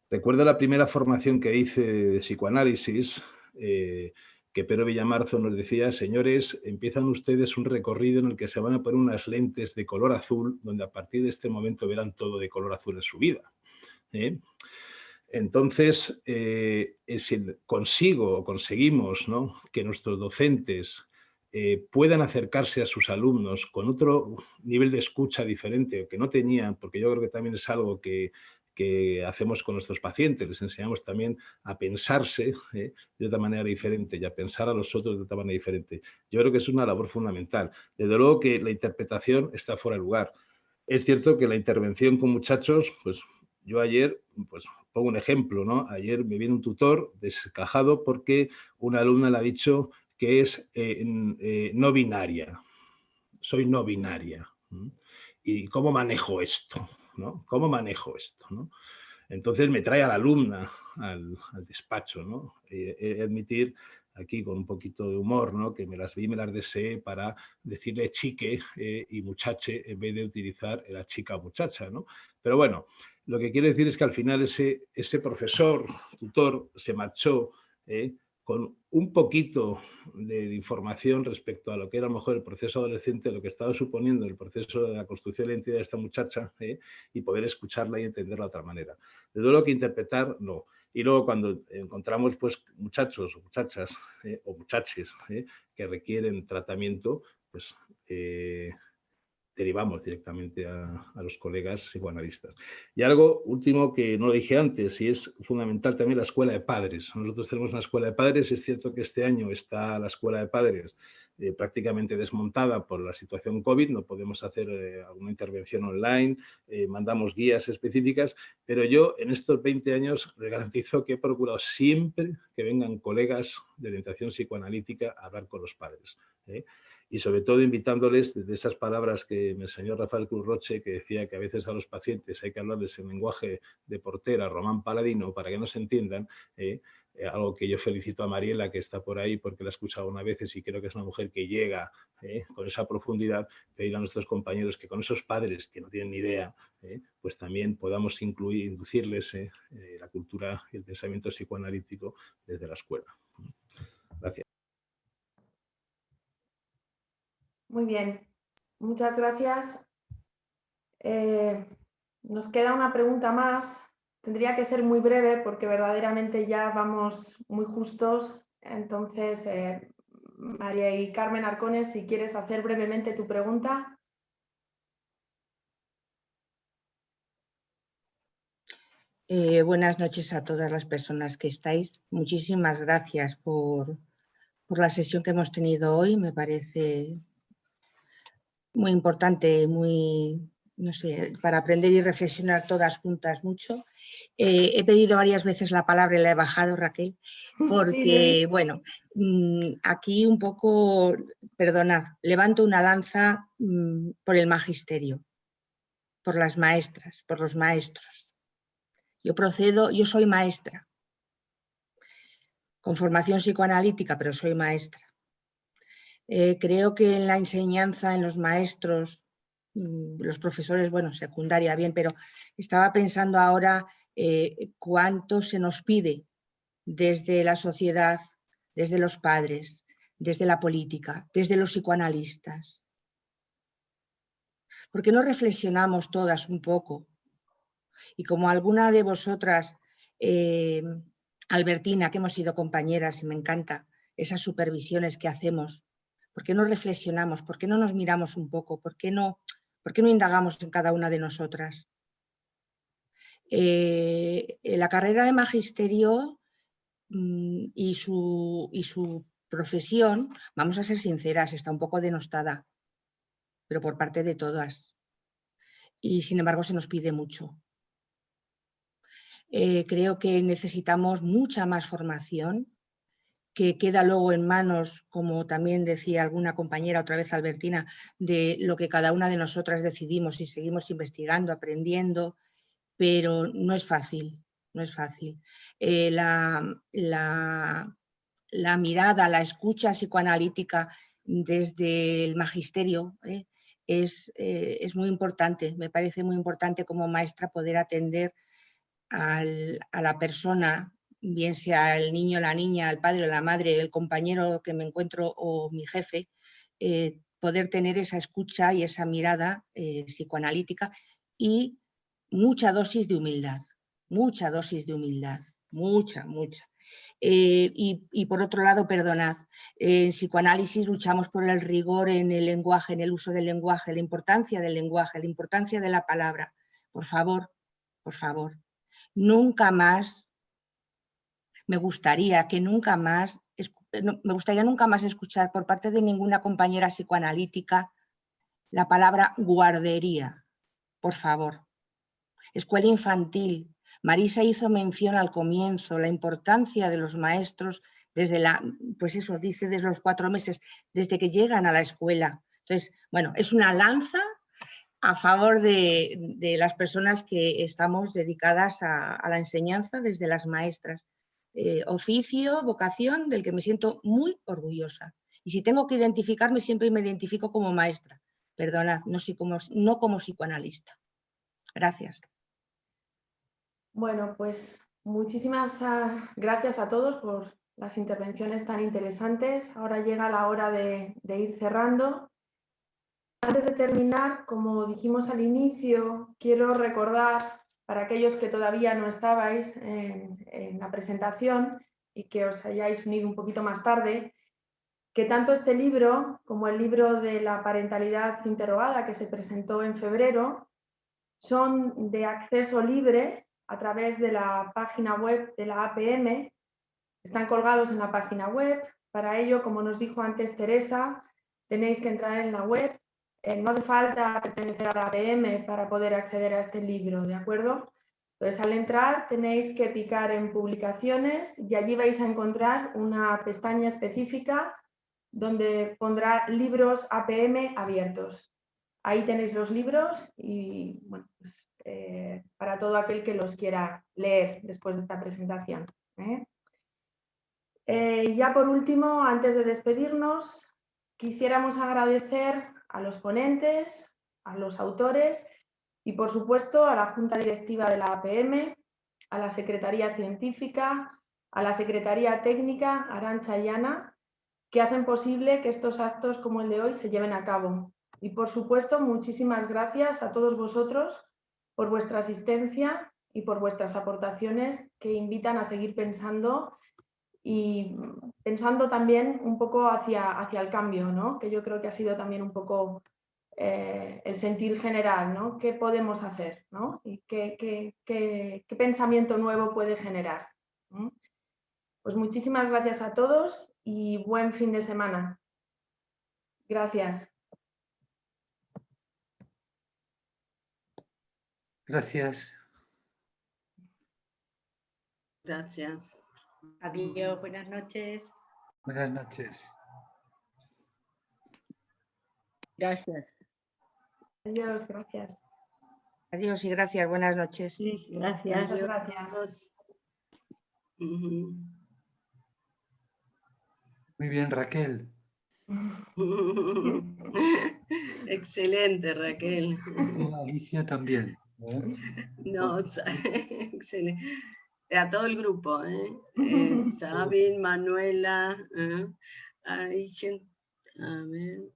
Recuerdo la primera formación que hice de psicoanálisis, que Pedro Villamarzo nos decía, señores, empiezan ustedes un recorrido en el que se van a poner unas lentes de color azul, donde a partir de este momento verán todo de color azul en su vida. Entonces, si consigo o conseguimos, ¿no?, que nuestros docentes puedan acercarse a sus alumnos con otro nivel de escucha diferente o que no tenían, porque yo creo que también es algo que que hacemos con nuestros pacientes. Les enseñamos también a pensarse de otra manera diferente y a pensar a los otros de otra manera diferente. Yo creo que es una labor fundamental. Desde luego que la interpretación está fuera de lugar. Es cierto que la intervención con muchachos, pues yo ayer, pues pongo un ejemplo, ¿no? Ayer me viene un tutor descajado porque una alumna le ha dicho que es no binaria. Soy no binaria. ¿Y cómo manejo esto? ¿No? ¿Cómo manejo esto? ¿No? Entonces me trae a la alumna al despacho, ¿no? He de admitir aquí con un poquito de humor, ¿no? Que me las vi y me las deseé para decirle chique y muchache en vez de utilizar la chica o muchacha, ¿no? Pero bueno, lo que quiero decir es que al final ese profesor, tutor, se marchó con un poquito de información respecto a lo que era a lo mejor el proceso adolescente, lo que estaba suponiendo el proceso de la construcción de la identidad de esta muchacha y poder escucharla y entenderla de otra manera. De lo que interpretar, no. Y luego cuando encontramos pues, muchachos o muchachas o muchaches que requieren tratamiento, pues derivamos directamente a los colegas psicoanalistas. Y algo último que no lo dije antes, y es fundamental también la escuela de padres. Nosotros tenemos una escuela de padres, es cierto que este año está la escuela de padres prácticamente desmontada por la situación COVID, no podemos hacer alguna intervención online, mandamos guías específicas, pero yo en estos 20 años les garantizo que he procurado siempre que vengan colegas de orientación psicoanalítica a hablar con los padres. Y sobre todo invitándoles desde esas palabras que me enseñó Rafael Cruz Roche, que decía que a veces a los pacientes hay que hablarles en lenguaje de Portera, Román Paladino, para que no se entiendan, algo que yo felicito a Mariela, que está por ahí, porque la he escuchado una vez y creo que es una mujer que llega con esa profundidad, pedir a nuestros compañeros que con esos padres que no tienen ni idea, pues también podamos inducirles la cultura y el pensamiento psicoanalítico desde la escuela. Gracias. Muy bien, muchas gracias. Nos queda una pregunta más. Tendría que ser muy breve porque verdaderamente ya vamos muy justos. Entonces, María y Carmen Arcones, si quieres hacer brevemente tu pregunta. Buenas noches a todas las personas que estáis. Muchísimas gracias por la sesión que hemos tenido hoy. Me parece muy importante, muy, no sé, para aprender y reflexionar todas juntas mucho. He pedido varias veces la palabra y la he bajado, Raquel, porque, sí, bueno, aquí un poco, perdonad, levanto una lanza por el magisterio, por las maestras, por los maestros. Yo soy maestra, con formación psicoanalítica, pero soy maestra. Creo que en la enseñanza, en los maestros, los profesores, bueno, secundaria bien, pero estaba pensando ahora cuánto se nos pide desde la sociedad, desde los padres, desde la política, desde los psicoanalistas. ¿Por qué no reflexionamos todas un poco? Y como alguna de vosotras, Albertina, que hemos sido compañeras y me encanta esas supervisiones que hacemos, ¿por qué no reflexionamos? ¿Por qué no nos miramos un poco? ¿Por qué no indagamos en cada una de nosotras? La carrera de magisterio y su profesión, vamos a ser sinceras, está un poco denostada, pero por parte de todas. Y sin embargo se nos pide mucho. Creo que necesitamos mucha más formación, que queda luego en manos, como también decía alguna compañera, otra vez Albertina, de lo que cada una de nosotras decidimos y seguimos investigando, aprendiendo, pero no es fácil, no es fácil. La mirada, la escucha psicoanalítica desde el magisterio es muy importante, me parece muy importante como maestra poder atender a la persona, bien sea el niño, la niña, el padre, la madre, el compañero que me encuentro o mi jefe, poder tener esa escucha y esa mirada psicoanalítica y mucha dosis de humildad, mucha dosis de humildad, mucha. Y por otro lado, perdonad, en psicoanálisis luchamos por el rigor en el lenguaje, en el uso del lenguaje, la importancia del lenguaje, la importancia de la palabra. Por favor, nunca más, me gustaría nunca más escuchar por parte de ninguna compañera psicoanalítica la palabra guardería, por favor. Escuela infantil. Marisa hizo mención al comienzo, la importancia de los maestros desde desde los 4 meses, desde que llegan a la escuela. Entonces, bueno, es una lanza a favor de las personas que estamos dedicadas a la enseñanza desde las maestras. Oficio, vocación, del que me siento muy orgullosa. Y si tengo que identificarme, siempre me identifico como maestra. Perdonad, no como psicoanalista. Gracias. Bueno, pues muchísimas gracias a todos por las intervenciones tan interesantes. Ahora llega la hora de ir cerrando. Antes de terminar, como dijimos al inicio, quiero recordar para aquellos que todavía no estabais en la presentación y que os hayáis unido un poquito más tarde, que tanto este libro como el libro de la parentalidad interrogada que se presentó en febrero son de acceso libre a través de la página web de la APM. Están colgados en la página web. Para ello, como nos dijo antes Teresa, tenéis que entrar en la web. No hace falta pertenecer a la APM para poder acceder a este libro, ¿de acuerdo? Entonces, al entrar tenéis que picar en publicaciones y allí vais a encontrar una pestaña específica donde pondrá libros APM abiertos. Ahí tenéis los libros y bueno, pues, para todo aquel que los quiera leer después de esta presentación. Ya por último, antes de despedirnos, quisiéramos agradecer a los ponentes, a los autores y por supuesto a la Junta Directiva de la APM, a la Secretaría Científica, a la Secretaría Técnica, Arantxa y Ana, que hacen posible que estos actos como el de hoy se lleven a cabo. Y por supuesto, muchísimas gracias a todos vosotros por vuestra asistencia y por vuestras aportaciones que invitan a seguir pensando y pensando también un poco hacia el cambio, ¿no? Que yo creo que ha sido también un poco el sentir general, ¿no? ¿Qué podemos hacer? ¿No? Y qué pensamiento nuevo puede generar. ¿No? Pues muchísimas gracias a todos y buen fin de semana. Gracias. Gracias. Gracias. Adiós, buenas noches. Buenas noches. Gracias. Adiós, gracias. Adiós y gracias. Buenas noches. Sí, gracias. Muchas gracias. Muy bien, Raquel. Excelente, Raquel. Alicia también. No, excelente. A todo el grupo, Sabin, Manuela, hay gente, a ver.